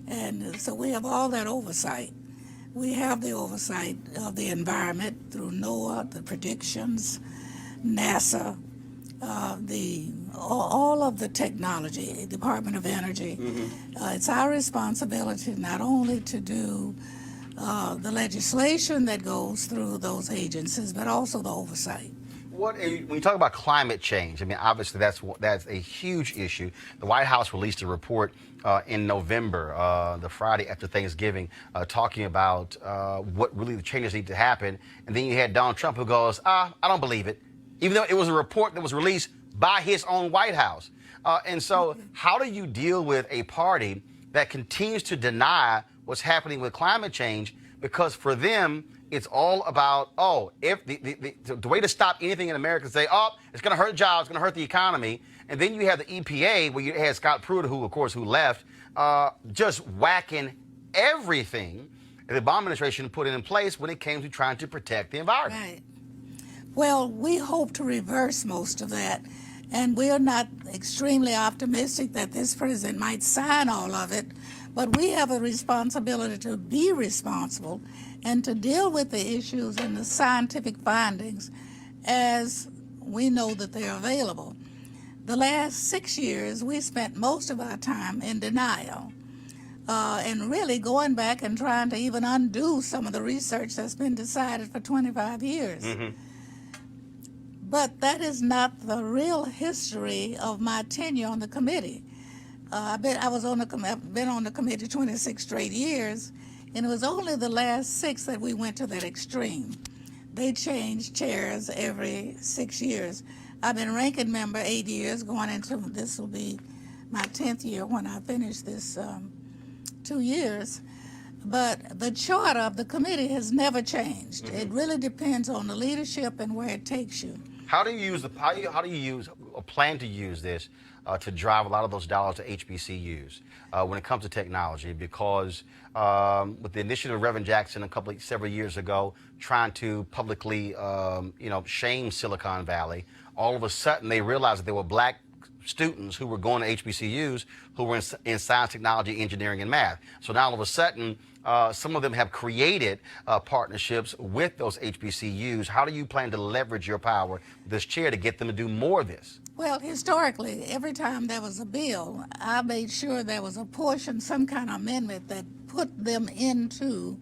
And so we have all that oversight. We have the oversight of the environment through NOAA, the predictions, NASA, all of the technology, Department of Energy. It's our responsibility not only to do the legislation that goes through those agencies, but also the oversight. When you talk about climate change, I mean, obviously that's a huge issue. The White House released a report in November, the Friday after Thanksgiving, talking about what really the changes need to happen. And then you had Donald Trump who goes, I don't believe it, even though it was a report that was released by his own White House. And so how do you deal with a party that continues to deny what's happening with climate change? Because for them, it's all about, if the way to stop anything in America is say, it's going to hurt jobs, it's going to hurt the economy. And then you have the EPA, where you had Scott Pruitt, who left, just whacking everything the Obama administration put in place when it came to trying to protect the environment. Right. Well, we hope to reverse most of that. And we are not extremely optimistic that this president might sign all of it. But we have a responsibility to be responsible and to deal with the issues and the scientific findings as we know that they're available. The last 6 years, we spent most of our time in denial and really going back and trying to even undo some of the research that's been decided for 25 years. But that is not the real history of my tenure on the committee. I've been on the committee 26 straight years, and it was only the last 6 that we went to that extreme. They changed chairs every 6 years. I've been ranking member 8 years, going into, this will be my 10th year when I finish this 2 years. But the charter of the committee has never changed. It really depends on the leadership and where it takes you. How do you plan to use this to drive a lot of those dollars to HBCUs when it comes to technology? Because with the initiative of Reverend Jackson several years ago, trying to publicly shame Silicon Valley, all of a sudden they realized that there were black students who were going to HBCUs who were in science, technology, engineering, and math. So now all of a sudden, some of them have created partnerships with those HBCUs. How do you plan to leverage your power, this chair, to get them to do more of this? Well, historically, every time there was a bill, I made sure there was a portion, some kind of amendment that put them into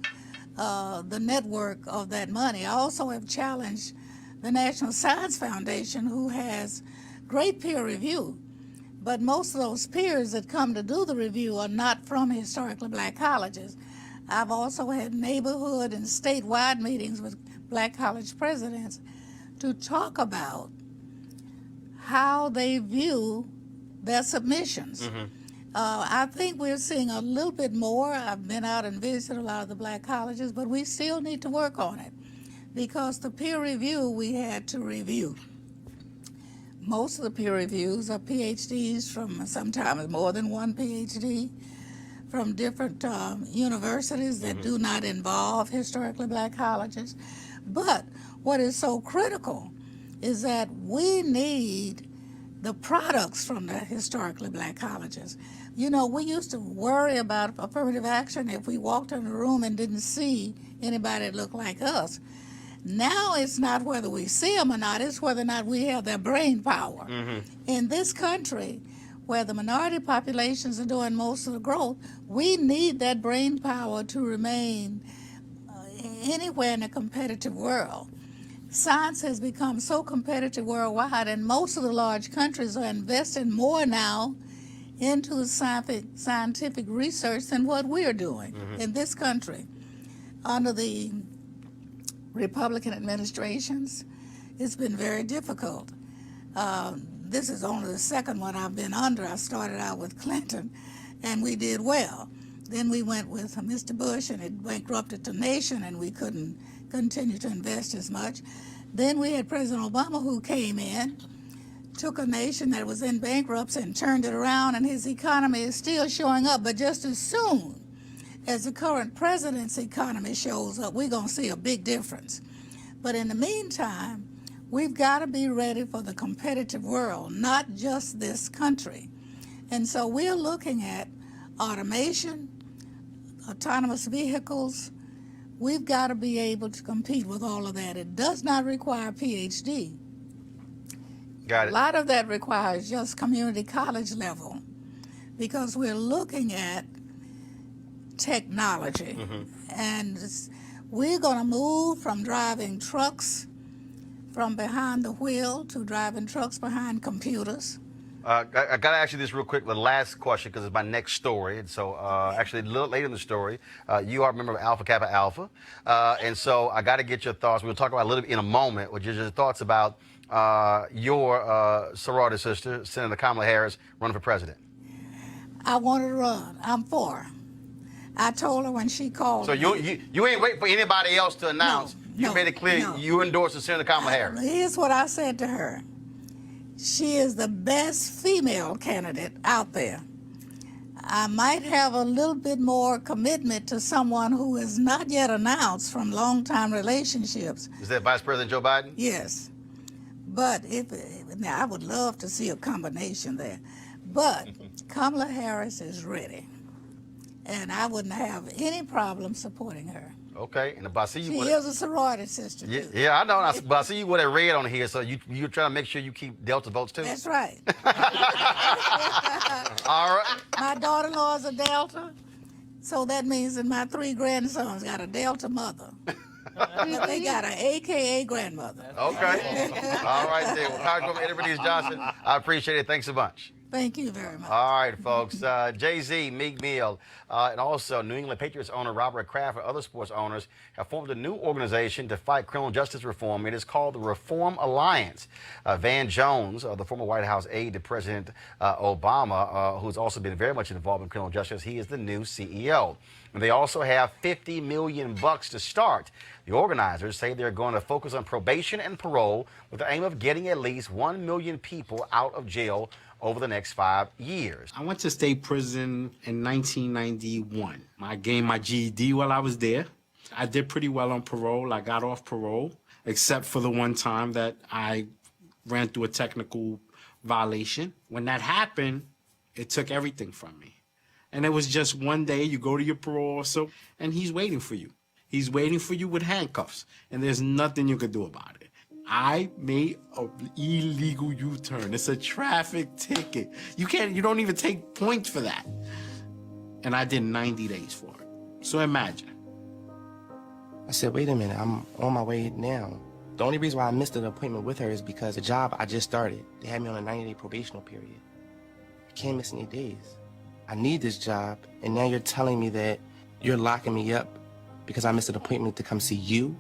the network of that money. I also have challenged the National Science Foundation, who has great peer review, but most of those peers that come to do the review are not from historically black colleges. I've also had neighborhood and statewide meetings with black college presidents to talk about how they view their submissions. I think we're seeing a little bit more. I've been out and visited a lot of the black colleges, but we still need to work on it because the peer review we had to review. most of the peer reviews are PhDs from sometimes more than one PhD from different universities that do not involve historically black colleges. But what is so critical is that we need the products from the historically black colleges. You know, we used to worry about affirmative action if we walked in a room and didn't see anybody that looked like us. Now it's not whether we see them or not, it's whether or not we have their brain power. In this country, where the minority populations are doing most of the growth, we need that brain power to remain anywhere in a competitive world. Science has become so competitive worldwide, and most of the large countries are investing more now into scientific research than what we're doing in this country. Under the Republican administrations, it's been very difficult. This is only the second one I've been under. I started out with Clinton, and we did well. Then we went with Mr. Bush, and it bankrupted the nation, and we couldn't continue to invest as much. Then we had President Obama, who came in, took a nation that was in bankruptcy and turned it around, and his economy is still showing up. But just as soon as the current president's economy shows up, we're going to see a big difference. But in the meantime, we've got to be ready for the competitive world, not just this country. And so we're looking at automation, autonomous vehicles. We've got to be able to compete with all of that. It does not require a PhD. Got it. A lot of that requires just community college level, because we're looking at technology. And we're going to move from driving trucks from behind the wheel to driving trucks behind computers. I got to ask you this real quick, the last question, because it's my next story. And so, actually, a little later in the story, you are a member of Alpha Kappa Alpha. And so I got to get your thoughts. We'll talk about a little bit in a moment, which is your thoughts about your sorority sister, Senator Kamala Harris, running for president. I want to run. I'm for her. I told her when she called So me. you ain't waiting for anybody else to announce. You made it clear you endorse Senator Kamala Harris. Here's what I said to her. She is the best female candidate out there. I might have a little bit more commitment to someone who is not yet announced from long-time relationships. Is that Vice President Joe Biden? Yes. But now I would love to see a combination there. But Kamala Harris is ready. And I wouldn't have any problem supporting her. Okay, and if I see you, She is a sorority sister, too. Yeah, I know. But I see you with that red on here, so you're trying to make sure you keep Delta votes too. That's right. All right. My daughter-in-law is a Delta, so that means that my 3 grandsons got a Delta mother. But they got an AKA grandmother. Okay. All right there. Well, Congresswoman Eddie Bernice Johnson, I appreciate it. Thanks so much. Thank you very much. All right, folks. Jay-Z, Meek Mill, and also New England Patriots owner Robert Kraft and other sports owners have formed a new organization to fight criminal justice reform. It is called the Reform Alliance. Van Jones, the former White House aide to President Obama, who's also been very much involved in criminal justice, he is the new CEO. And they also have $50 million to start. The organizers say they're going to focus on probation and parole with the aim of getting at least 1 million people out of jail over the next 5 years. I went to state prison in 1991. I gained my GED while I was there. I did pretty well on parole. I got off parole, except for the one time that I ran through a technical violation. When that happened, it took everything from me. And it was just one day you go to your parole officer, and he's waiting for you. He's waiting for you with handcuffs, and there's nothing you can do about it. I made an illegal U-turn. It's a traffic ticket. You don't even take points for that. And I did 90 days for it. So imagine. I said, wait a minute, I'm on my way now. The only reason why I missed an appointment with her is because the job I just started, they had me on a 90-day probational period. I can't miss any days. I need this job, and now you're telling me that you're locking me up because I missed an appointment to come see you?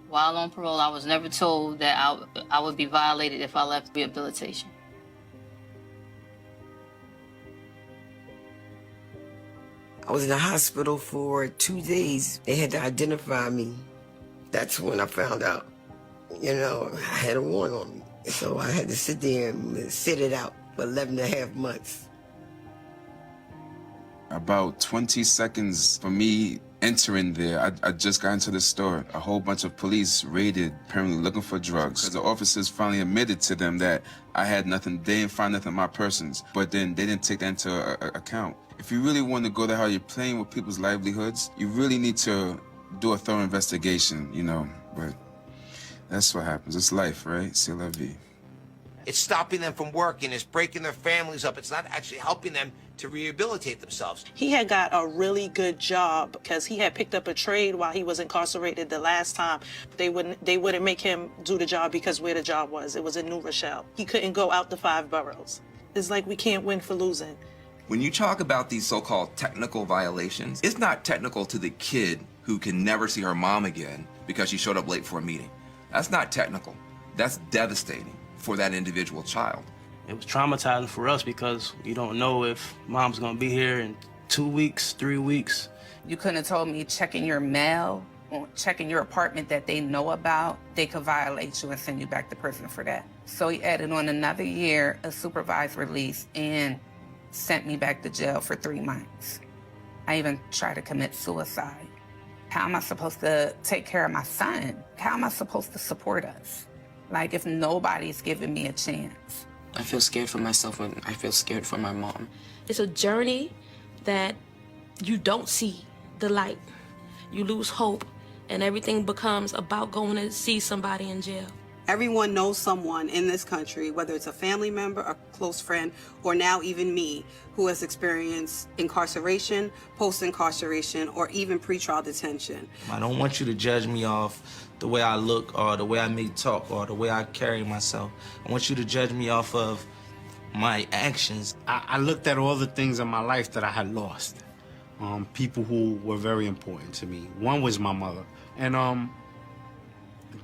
While on parole, I was never told that I would be violated if I left rehabilitation. I was in the hospital for 2 days. They had to identify me. That's when I found out, I had a warrant on me. So I had to sit there and sit it out for 11 and a half months. About 20 seconds for me entering there, I just got into the store. A whole bunch of police raided, apparently looking for drugs. The officers finally admitted to them that I had nothing, they didn't find nothing in my persons, but then they didn't take that into account. If you really want to go to how you're playing with people's livelihoods, you really need to do a thorough investigation, you know, but that's what happens. It's life, right? C'est la vie. It's stopping them from working. It's breaking their families up. It's not actually helping them to rehabilitate themselves. He had got a really good job because he had picked up a trade while he was incarcerated the last time. They wouldn't make him do the job because where the job was. It was in New Rochelle. He couldn't go out the 5 boroughs. It's like we can't win for losing. When you talk about these so-called technical violations, it's not technical to the kid who can never see her mom again because she showed up late for a meeting. That's not technical. That's devastating for that individual child. It was traumatizing for us because you don't know if mom's gonna be here in 2 weeks, 3 weeks. You couldn't have told me checking your mail or checking your apartment that they know about, they could violate you and send you back to prison for that. So he added on another year of supervised release and sent me back to jail for 3 months. I even tried to commit suicide. How am I supposed to take care of my son? How am I supposed to support us? Like, if nobody's giving me a chance. I feel scared for myself and I feel scared for my mom. It's a journey that you don't see the light. You lose hope and everything becomes about going to see somebody in jail. Everyone knows someone in this country, whether it's a family member, a close friend, or now even me, who has experienced incarceration, post-incarceration, or even pretrial detention. I don't want you to judge me off the way I look or the way I may talk or the way I carry myself. I want you to judge me off of my actions. I looked at all the things in my life that I had lost. People who were very important to me. One was my mother. And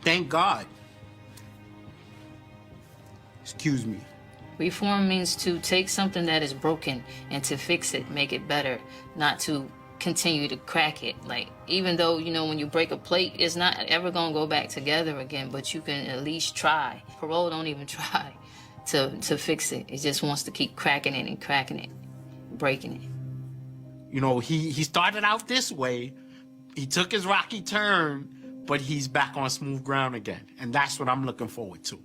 thank God. Excuse me. Reform means to take something that is broken and to fix it, make it better, not to continue to crack it. Like, even though, you know, when you break a plate, it's not ever gonna go back together again, but you can at least try. Parole don't even try to fix it. It just wants to keep cracking it and cracking it, breaking it. You know, he started out this way, he took his rocky turn, but he's back on smooth ground again. And that's what I'm looking forward to.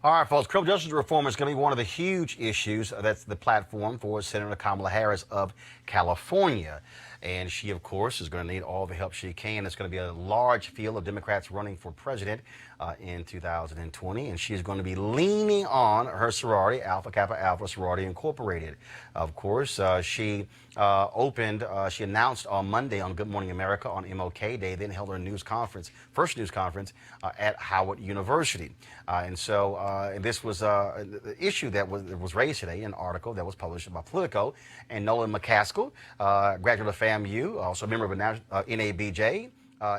All right, folks, criminal justice reform is going to be one of the huge issues. That's the platform for Senator Kamala Harris of California. And she, of course, is going to need all the help she can. It's going to be a large field of Democrats running for president in 2020. And she's going to be leaning on her sorority, Alpha Kappa Alpha Sorority Incorporated. Of course, she announced on Monday on Good Morning America on MLK Day, then held her first news conference at Howard University. And this was the issue that was raised today, an article that was published by Politico. And Nolan McCaskill, graduate of FAMU, also a member of NABJ.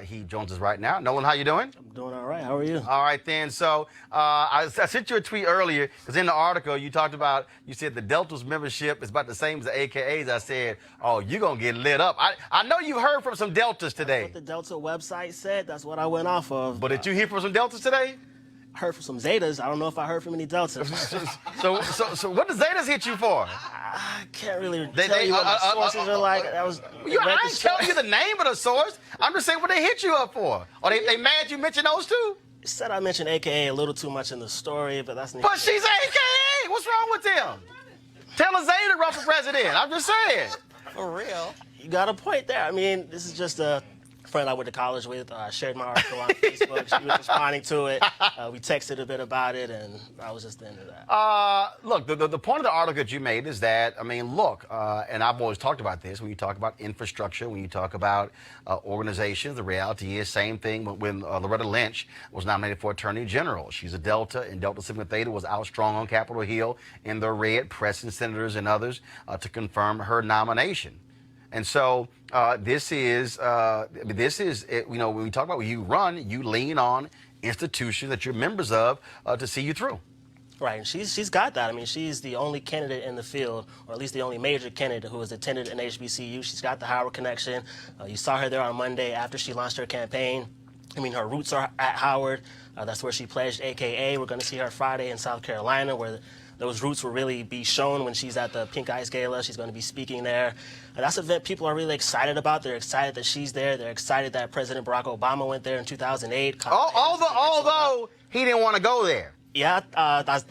He joins us right now. Nolan, how you doing? I'm doing all right. How are you? All right, then. So I sent you a tweet earlier because in the article you said the Delta's membership is about the same as the AKA's. I said, oh, you're going to get lit up. I know you heard from some Deltas today. That's what the Delta website said. That's what I went off of. But did you hear from some Deltas today? I heard from some Zetas. I don't know if I heard from any Deltas. So what does Zetas hit you for? I can't really tell you what the sources are like. I ain't telling you the name of the source. I'm just saying what they hit you up for. Or they mad you mentioned those two? Said I mentioned AKA a little too much in the story, but that's... But she's AKA! What's wrong with them? Tell a Zeta to run for president. I'm just saying. For real? You got a point there. I mean, this is just a friend I went to college with. Shared my article on Facebook. She was responding to it. We texted a bit about it, and I was just into that. Look, the point of the article that you made is that, I mean, look, and I've always talked about this, when you talk about infrastructure, when you talk about organizations, the reality is same thing when Loretta Lynch was nominated for Attorney General. She's a Delta, and Delta Sigma Theta was out strong on Capitol Hill in the red, pressing senators and others to confirm her nomination. And so this is, you know, when we talk about when you run, you lean on institutions that you're members of to see you through. Right, and she's got that. I mean, she's the only candidate in the field, or at least the only major candidate who has attended an HBCU. She's got the Howard connection. You saw her there on Monday after she launched her campaign. I mean, her roots are at Howard. That's where she pledged AKA. We're going to see her Friday in South Carolina, where those roots will really be shown when she's at the Pink Ice Gala. She's going to be speaking there. And that's an event people are really excited about. They're excited that she's there. They're excited that President Barack Obama went there in 2008. Although he didn't want to go there. Yeah,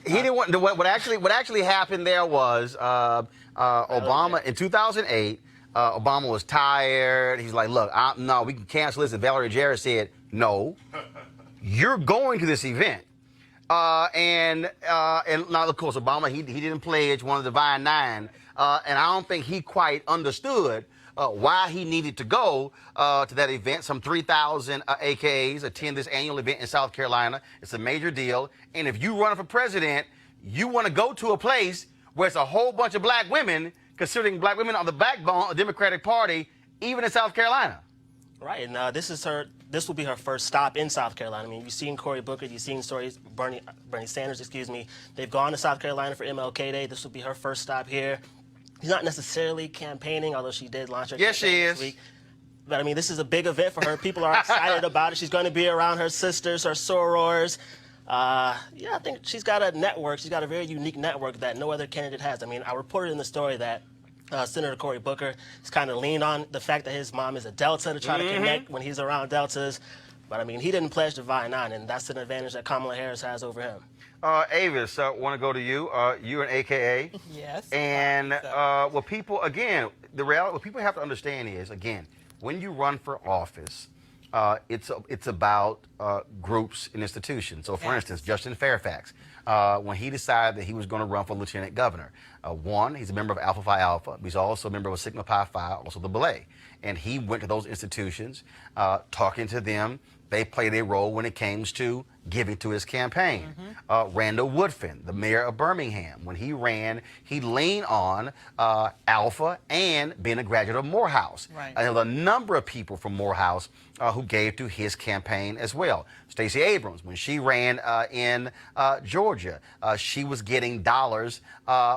he didn't want. What actually happened there was Obama in 2008. Obama was tired. He's like, "Look, no, we can cancel this." And Valerie Jarrett said, "No, you're going to this event." And now, of course, Obama he didn't pledge one of the Divine Nine, and I don't think he quite understood why he needed to go to that event. Some 3,000 AKAs attend this annual event in South Carolina. It's a major deal. And if you run for president, you want to go to a place where it's a whole bunch of black women, considering black women are the backbone of the Democratic Party, even in South Carolina. Right, and this will be her first stop in South Carolina. I mean, you've seen Cory Booker, you've seen stories, Bernie Sanders, excuse me. They've gone to South Carolina for MLK Day. This will be her first stop here. She's not necessarily campaigning, although she did launch her campaign this week. But, I mean, this is a big event for her. People are excited about it. She's going to be around her sisters, her sorors. I think she's got a network. She's got a very unique network that no other candidate has. I mean, I reported in the story that Senator Cory Booker has kind of leaned on the fact that his mom is a Delta to try to connect when he's around Deltas. But, I mean, he didn't pledge Divine Nine, and that's an advantage that Kamala Harris has over him. Avis, want to go to you. You're an AKA. Yes. And what people have to understand is, again, when you run for office, it's about groups and institutions. So, for instance, Justin Fairfax, when he decided that he was going to run for lieutenant governor, he's a member of Alpha Phi Alpha. He's also a member of Sigma Pi Phi, also the Belay. And he went to those institutions, talking to them. They played a role when it came to giving to his campaign. Randall Woodfin, the mayor of Birmingham, when he ran, he leaned on Alpha and being a graduate of Morehouse. Right. There were a number of people from Morehouse who gave to his campaign as well. Stacey Abrams, when she ran in Georgia, she was getting dollars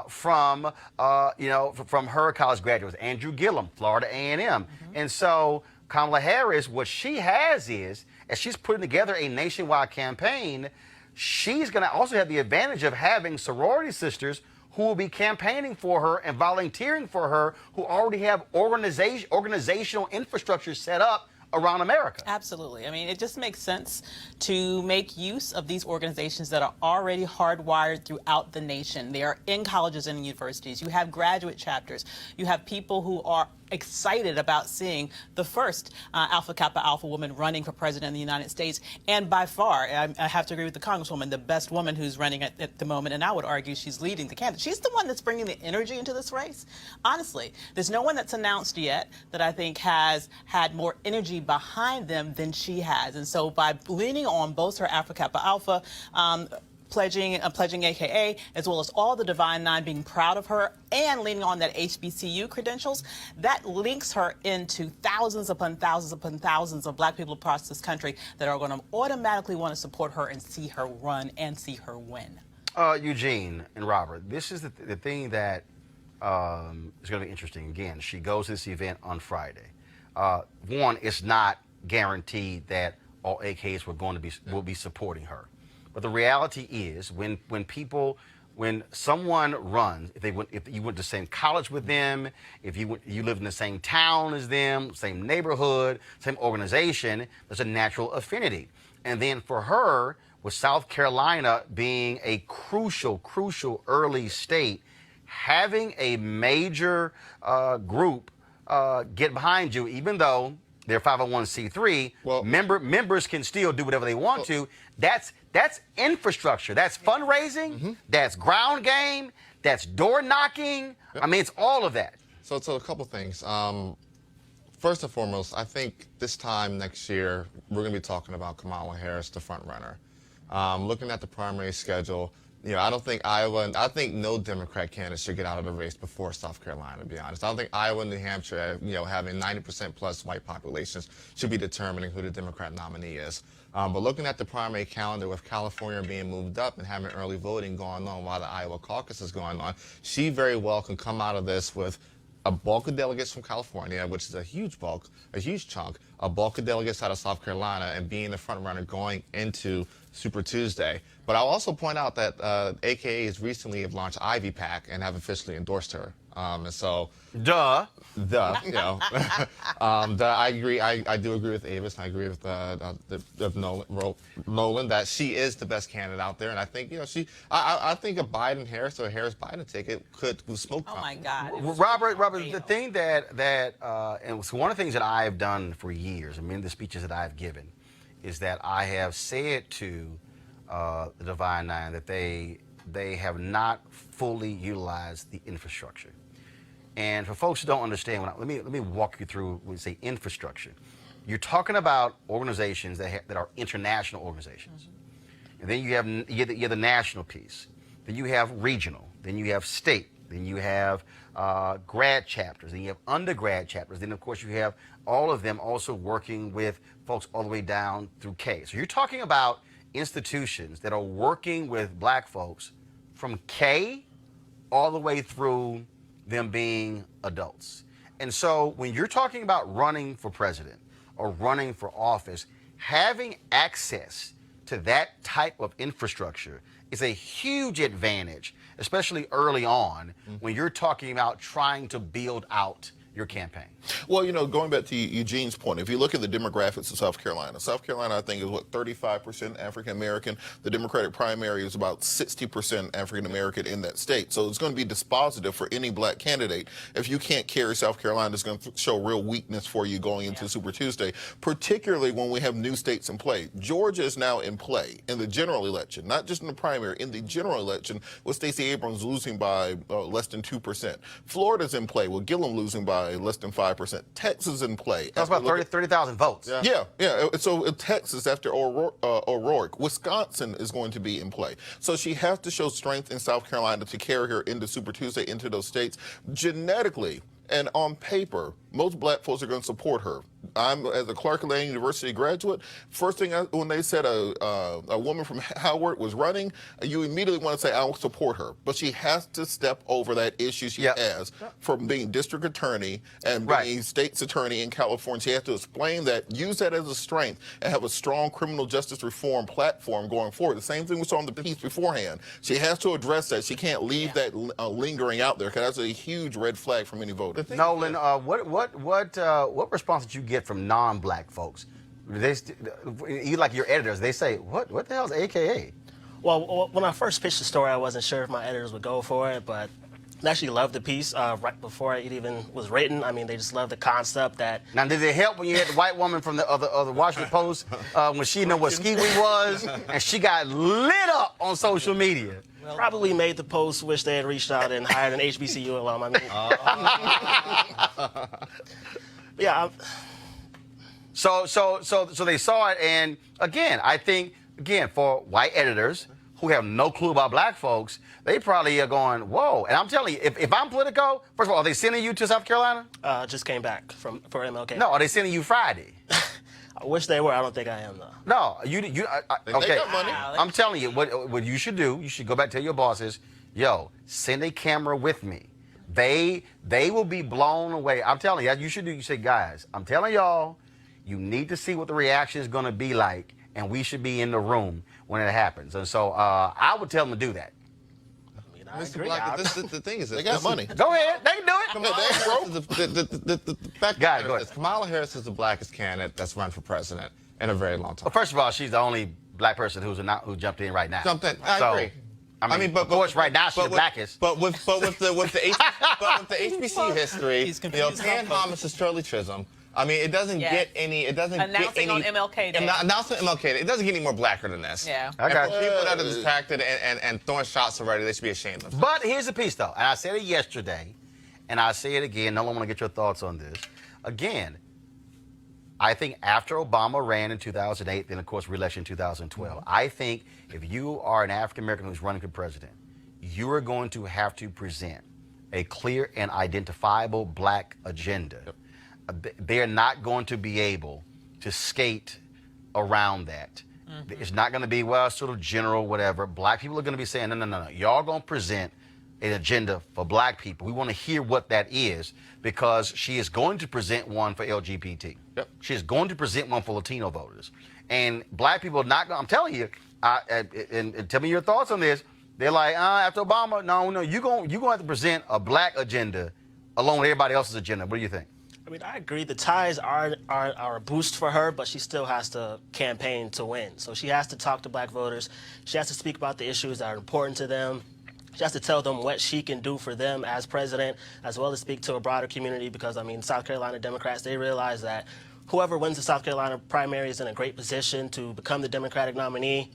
from her college graduates. Andrew Gillum, Florida A&M. And so Kamala Harris, what she has is, as she's putting together a nationwide campaign, she's going to also have the advantage of having sorority sisters who will be campaigning for her and volunteering for her, who already have organizational infrastructure set up around America. Absolutely. I mean, it just makes sense to make use of these organizations that are already hardwired throughout the nation. They are in colleges and universities. You have graduate chapters. You have people who are excited about seeing the first Alpha Kappa Alpha woman running for president of the United States. And by far, I have to agree with the Congresswoman, the best woman who's running at the moment. And I would argue she's leading the candidate. She's the one that's bringing the energy into this race. Honestly, there's no one that's announced yet that I think has had more energy behind them than she has. And so by leaning on both her Alpha Kappa Alpha, pledging AKA, as well as all the Divine Nine being proud of her and leaning on that HBCU credentials, that links her into thousands upon thousands upon thousands of black people across this country that are going to automatically want to support her and see her run and see her win. Eugene and Robert, this is the thing that is going to be interesting. Again, she goes to this event on Friday. One, it's not guaranteed that all AKs will be supporting her. But the reality is, when someone runs, if you went to the same college with them, if you live in the same town as them, same neighborhood, same organization, there's a natural affinity. And then for her, with South Carolina being a crucial early state, having a major group get behind you, even though they're 501c3, members can still do whatever they want to. That's infrastructure. That's fundraising. That's ground game. That's door knocking. I mean, it's all of that. So a couple things. First and foremost, I think this time next year, we're going to be talking about Kamala Harris, the front runner. Looking at the primary schedule, I don't think Iowa, and I think no Democrat candidate should get out of the race before South Carolina, to be honest. I don't think Iowa and New Hampshire, having 90% plus white populations, should be determining who the Democrat nominee is. But looking at the primary calendar with California being moved up and having early voting going on while the Iowa caucus is going on, she very well can come out of this with a bulk of delegates from California, which is a huge bulk, a huge chunk, a bulk of delegates out of South Carolina, and being the front runner going into Super Tuesday. But I'll also point out that AKAs recently have launched Ivy PAC and have officially endorsed her. And so, I agree. I do agree with Avis. And I agree with Roland that she is the best candidate out there. And I think I think a Biden-Harris or a Harris-Biden ticket could smoke. Oh my God, Robert, the thing that and it's one of the things that I have done for years, and many of the speeches that I've given, is that I have said to the Divine Nine that they have not fully utilized the infrastructure. And for folks who don't understand, let me walk you through when we say infrastructure. You're talking about organizations that are international organizations. And then you have the national piece. Then you have regional. Then you have state. Then you have grad chapters. Then you have undergrad chapters. Then, of course, you have all of them also working with folks all the way down through K. So you're talking about institutions that are working with black folks from K all the way through them being adults. And so when you're talking about running for president or running for office, having access to that type of infrastructure is a huge advantage, especially early on when you're talking about trying to build out your campaign. Well, going back to Eugene's point, if you look at the demographics of South Carolina, I think is 35% African American. The Democratic primary is about 60% African American in that state. So it's going to be dispositive for any black candidate. If you can't carry South Carolina, it's going to show real weakness for you going into Super Tuesday, particularly when we have new states in play. Georgia is now in play in the general election, not just in the primary, in the general election, with Stacey Abrams losing by less than 2%. Florida's in play with Gillum losing by less than 5%. Texas in play. That's about 30,000 votes. Yeah. So Texas after O'Rourke. Wisconsin is going to be in play. So she has to show strength in South Carolina to carry her into Super Tuesday, into those states. Genetically and on paper, most black folks are going to support her. I'm, as a Clark Atlanta University graduate, first thing when they said a woman from Howard was running, you immediately want to say, I will support her. But she has to step over that issue she has from being district attorney and being state's attorney in California. She has to explain that, use that as a strength, and have a strong criminal justice reform platform going forward. The same thing we saw in the piece beforehand. She has to address that. She can't leave that lingering out there, because that's a huge red flag from any voter. Nolan, what response did you get from non-black folks? You, like your editors, they say, what the hell is AKA? Well, when I first pitched the story, I wasn't sure if my editors would go for it, but they actually loved the piece right before it even was written. I mean, they just loved the concept that... Now, did it help when you had the white woman from the other Washington Post when she knew what ski week was and she got lit up on social media? Well, probably made the Post wish they had reached out and hired an HBCU alum. I mean, yeah. So they saw it, and again, I think for white editors who have no clue about black folks, they probably are going, whoa. And I'm telling you, if I'm Politico, first of all, are they sending you to South Carolina? Just came back for MLK. No, are they sending you Friday? I wish they were. I don't think I am, though. No, okay. got money. I'm telling you, what you should do, you should go back to your bosses, yo, send a camera with me. They will be blown away. I'm telling you, you should do. You say, guys, I'm telling y'all, you need to see what the reaction is going to be like, and we should be in the room when it happens. And so I would tell them to do that. Mr. Black, the thing is, they got money. Go ahead, they can do it. The fact is, Kamala Harris is the blackest candidate that's run for president in a very long time. Well, first of all, she's the only black person who jumped in right now. I agree. I mean, of course, right now she's the blackest. But with the HBCU history, Pan Thomas is Shirley Chisholm. I mean, it doesn't get any. It doesn't announcing get any. On MLK Day. Announcing on MLK Day. It doesn't get any more blacker than this. Yeah. And for people that are distracted and throwing shots already, they should be ashamed of themselves. But here's the piece, though, and I said it yesterday, and I say it again. No one want to get your thoughts on this. Again, I think after Obama ran in 2008, then of course re-election in 2012, I think if you are an African American who's running for president, you are going to have to present a clear and identifiable black agenda. They're not going to be able to skate around that. It's not going to be, well, sort of general, whatever. Black people are going to be saying, no. Y'all going to present an agenda for black people. We want to hear what that is, because she is going to present one for LGBT. She is going to present one for Latino voters. And black people are not going, I'm telling you, and tell me your thoughts on this. They're like, after Obama, no, you're going to have to present a black agenda along with everybody else's agenda. What do you think? I mean, I agree. The ties are a boost for her, but she still has to campaign to win. So she has to talk to black voters. She has to speak about the issues that are important to them. She has to tell them what she can do for them as president, as well as speak to a broader community, because, I mean, South Carolina Democrats, they realize that whoever wins the South Carolina primary is in a great position to become the Democratic nominee.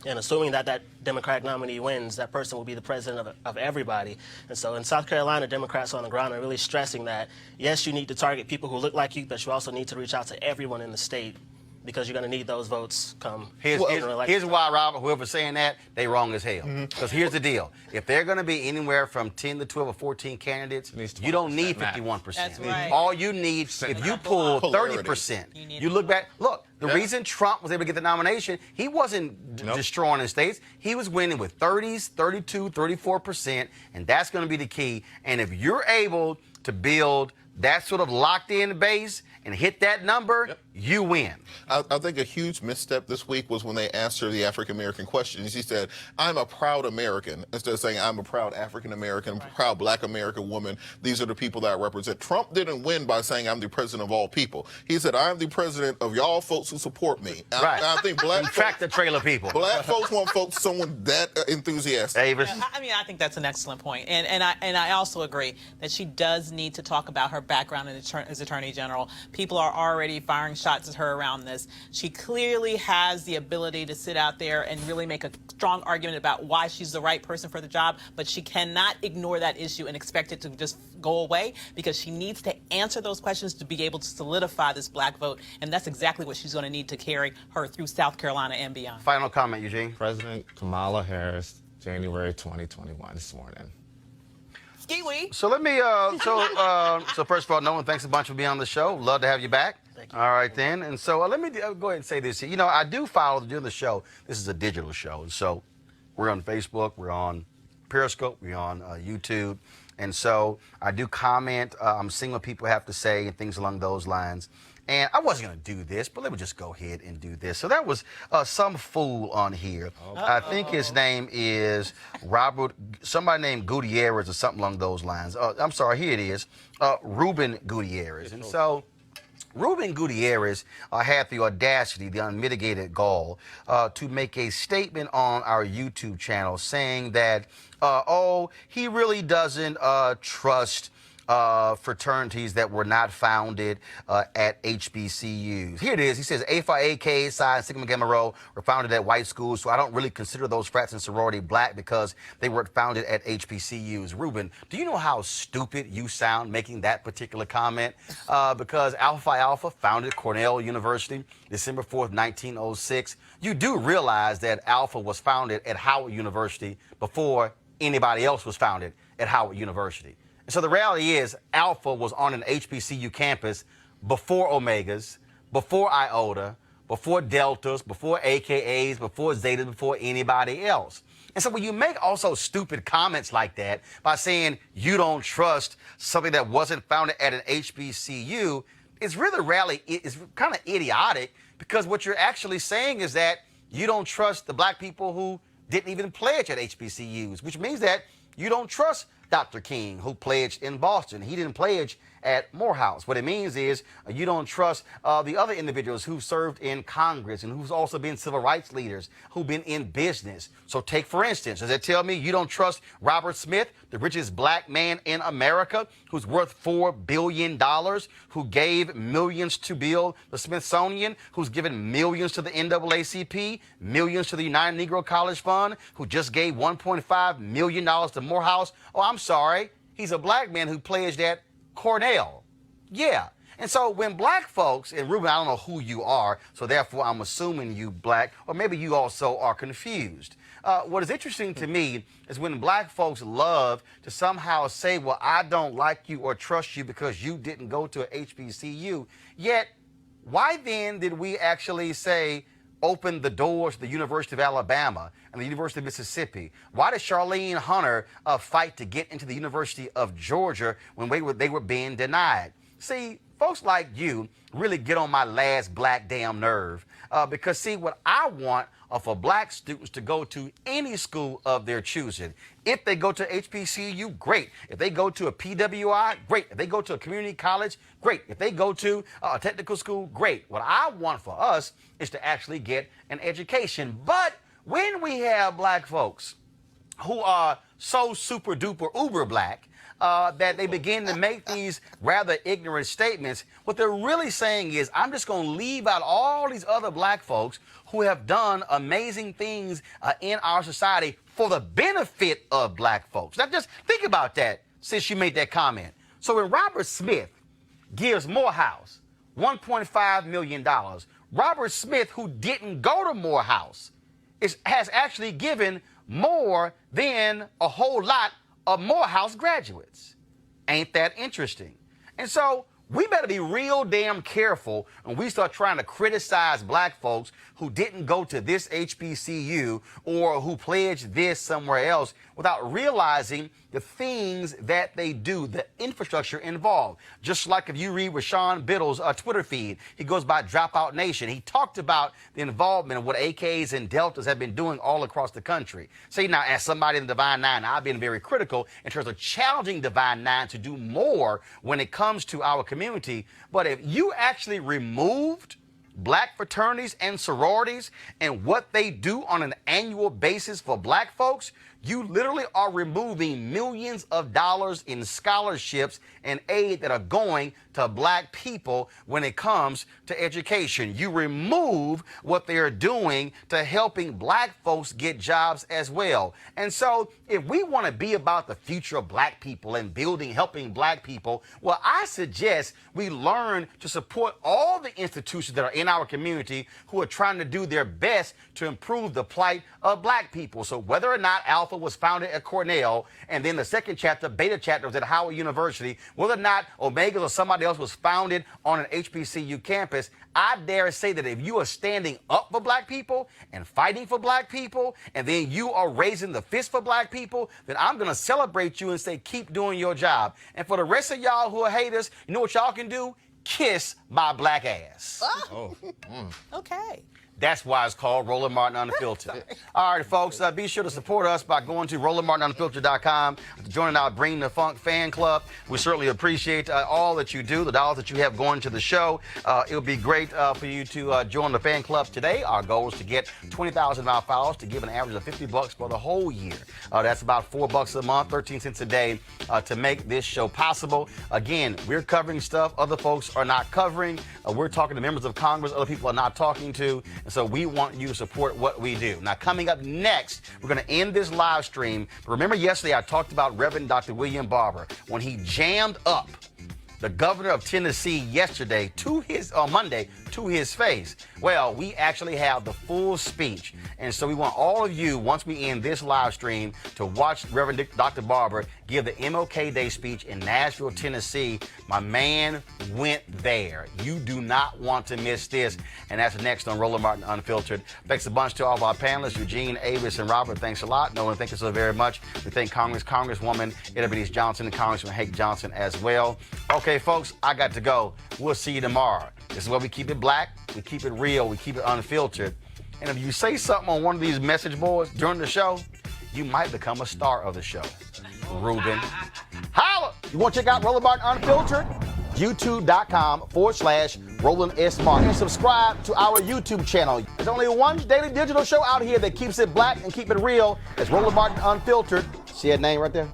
And assuming that that Democratic nominee wins, that person will be the president of everybody. And so in South Carolina, Democrats on the ground are really stressing that, yes, you need to target people who look like you, but you also need to reach out to everyone in the state, because you're going to need those votes come. Here's why, Robert, whoever's saying that, they wrong as hell. Because here's the deal. If they're going to be anywhere from 10 to 12 or 14 candidates, you don't need 51%. That's right. All you need, if you pull 30%, you look back, look, the reason Trump was able to get the nomination, he wasn't destroying the states. He was winning with 30s, 32, 34%, and that's going to be the key. And if you're able to build that sort of locked-in base and hit that number, you win. I think a huge misstep this week was when they asked her the African-American question. She said, I'm a proud American, instead of saying I'm a proud African-American, proud black American woman. These are the people that I represent. Trump didn't win by saying I'm the president of all people. He said, I'm the president of y'all folks who support me. I think black tractor trailer people. Black folks want someone that enthusiastic. Davis. I mean, I think that's an excellent point. And I also agree that she does need to talk about her background as Attorney General. People are already firing shots at her around this. She clearly has the ability to sit out there and really make a strong argument about why she's the right person for the job, but she cannot ignore that issue and expect it to just go away, because she needs to answer those questions to be able to solidify this black vote, and that's exactly what she's going to need to carry her through South Carolina and beyond. Final comment, Eugene. President Kamala Harris, January 2021, this morning. So let me, so first of all, Nolan, thanks a bunch for being on the show. Love to have you back. Thank you. All right, then. And so let me go ahead and say this. You know, I do follow during the show. This is a digital show. And so we're on Facebook, we're on Periscope, we're on YouTube. And so I do comment. I'm seeing what people have to say and things along those lines. And I wasn't going to do this, but let me just go ahead and do this. So that was some fool on here. I think his name is Robert, somebody named Gutierrez or something along those lines. I'm sorry, here it is, Ruben Gutierrez. And so Ruben Gutierrez had the audacity, the unmitigated gall, to make a statement on our YouTube channel saying that, he really doesn't trust fraternities that were not founded at HBCUs. Here it is. He says, A Phi, AK, Psi, and Sigma Gamma Rho were founded at white schools, so I don't really consider those frats and sorority black because they were founded at HBCUs. Ruben, do you know how stupid you sound making that particular comment? Because Alpha Phi Alpha founded Cornell University December 4th, 1906. You do realize that Alpha was founded at Howard University before anybody else was founded at Howard University. So the reality is Alpha was on an HBCU campus before Omegas, before Iota, before Deltas, before AKAs, before Zetas, before anybody else. And so when you make also stupid comments like that by saying you don't trust something that wasn't founded at an HBCU, it's it's kind of idiotic, because what you're actually saying is that you don't trust the black people who didn't even pledge at HBCUs, which means that you don't trust Dr. King, who pledged in Boston. He didn't pledge at Morehouse. What it means is you don't trust the other individuals who served in Congress and who's also been civil rights leaders, who've been in business. So take, for instance, does it tell me you don't trust Robert Smith, the richest black man in America, who's worth $4 billion, who gave millions to build the Smithsonian, who's given millions to the NAACP, millions to the United Negro College Fund, who just gave $1.5 million to Morehouse? Oh, I'm sorry. He's a black man who pledged at Cornell. Yeah. And so when black folks, and Ruben, I don't know who you are, so therefore I'm assuming you black, or maybe you also are confused. What is interesting to me is when black folks love to somehow say, well, I don't like you or trust you because you didn't go to a HBCU. Yet, why then did we actually say, open the doors to the University of Alabama and the University of Mississippi? Why did Charlene Hunter fight to get into the University of Georgia when they were being denied? See, folks like you really get on my last black damn nerve because, see, what I want are for black students to go to any school of their choosing. If they go to HBCU, great. If they go to a PWI, great. If they go to a community college, great. If they go to a technical school, great. What I want for us is to actually get an education. But when we have black folks who are so super duper uber black, that they begin to make these rather ignorant statements, what they're really saying is, I'm just going to leave out all these other black folks who have done amazing things in our society for the benefit of black folks. Now, just think about that since you made that comment. So when Robert Smith gives Morehouse $1.5 million, Robert Smith, who didn't go to Morehouse, has actually given more than a whole lot of Morehouse graduates. Ain't that interesting? And so we better be real damn careful when we start trying to criticize black folks who didn't go to this HBCU or who pledged this somewhere else without realizing the things that they do, the infrastructure involved. Just like if you read Rashawn Biddle's Twitter feed, he goes by Dropout Nation. He talked about the involvement of what AKs and Deltas have been doing all across the country. See, now, as somebody in the Divine Nine, I've been very critical in terms of challenging Divine Nine to do more when it comes to our community. But if you actually removed black fraternities and sororities and what they do on an annual basis for black folks, you literally are removing millions of dollars in scholarships and aid that are going to black people when it comes to education. You remove what they are doing to helping black folks get jobs as well. And so if we want to be about the future of black people and helping black people, well, I suggest we learn to support all the institutions that are in our community who are trying to do their best to improve the plight of black people. So whether or not Alpha was founded at Cornell, and then the second chapter, Beta chapter, was at Howard University, whether or not Omega or somebody else was founded on an HBCU campus, I dare say that if you are standing up for black people and fighting for black people, and then you are raising the fist for black people, then I'm going to celebrate you and say, keep doing your job. And for the rest of y'all who are haters, you know what y'all can do? Kiss my black ass. Oh. Okay. That's why it's called Roland Martin Unfiltered. All right, folks, be sure to support us by going to RolandMartinUnfiltered.com, joining our Bring the Funk fan club. We certainly appreciate all that you do, the dollars that you have going to the show. It would be great for you to join the fan club today. Our goal is to get 20,000 of our followers to give an average of $50 for the whole year. That's about $4 a month, 13 cents a day to make this show possible. Again, we're covering stuff other folks are not covering. We're talking to members of Congress other people are not talking to. And so we want you to support what we do. Now, coming up next, we're going to end this live stream. Remember yesterday I talked about Reverend Dr. William Barber when he jammed up the governor of Tennessee yesterday on Monday to his face. Well, we actually have the full speech. And so we want all of you, once we end this live stream, to watch Reverend Dr. Barber give the MLK Day speech in Nashville, Tennessee. My man went there. You do not want to miss this. And that's next on Roland Martin Unfiltered. Thanks a bunch to all of our panelists, Eugene, Avis, and Robert. Thanks a lot. Nolan, thank you so very much. We thank Congresswoman Edelbert Johnson and Congressman Hank Johnson as well. Okay, folks, I got to go. We'll see you tomorrow. This is where we keep it black, we keep it real, we keep it unfiltered. And if you say something on one of these message boards during the show, you might become a star of the show. Ruben. Holla! You want to check out Roland Martin Unfiltered? YouTube.com/Roland S. Martin. And subscribe to our YouTube channel. There's only one daily digital show out here that keeps it black and keep it real. It's Roland Martin Unfiltered. See that name right there?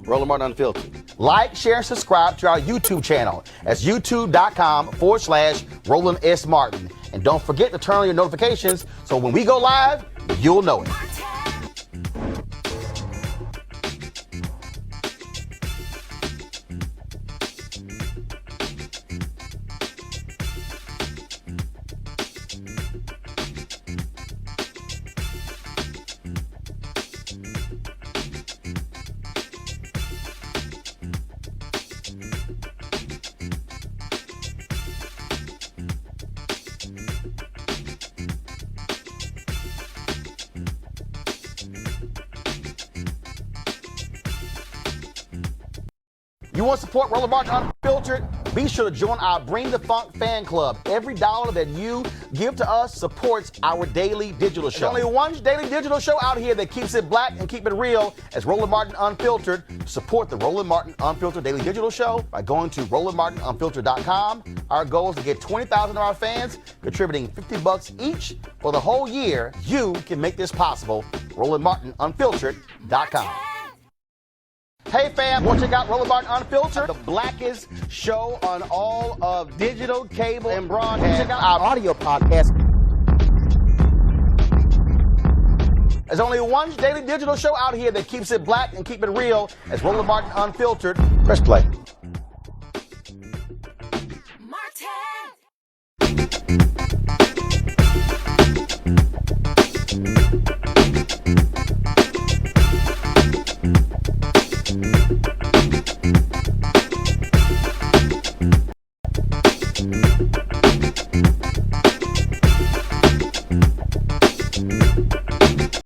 Roland Martin Unfiltered. Like, share, and subscribe to our YouTube channel. That's youtube.com/Roland S. Martin. And don't forget to turn on your notifications so when we go live, you'll know it. You want to support Roland Martin Unfiltered? Be sure to join our Bring the Funk fan club. Every dollar that you give to us supports our daily digital show. There's only one daily digital show out here that keeps it black and keep it real as Roland Martin Unfiltered. Support the Roland Martin Unfiltered daily digital show by going to RolandMartinUnfiltered.com. Our goal is to get 20,000 of our fans contributing $50 each for the whole year. You can make this possible. RolandMartinUnfiltered.com. Hey fam, want to check out Roland Martin Unfiltered, the blackest show on all of digital, cable, and broadcast. Check out our audio podcast. There's only one daily digital show out here that keeps it black and keep it real as Roland Martin Unfiltered. Press play.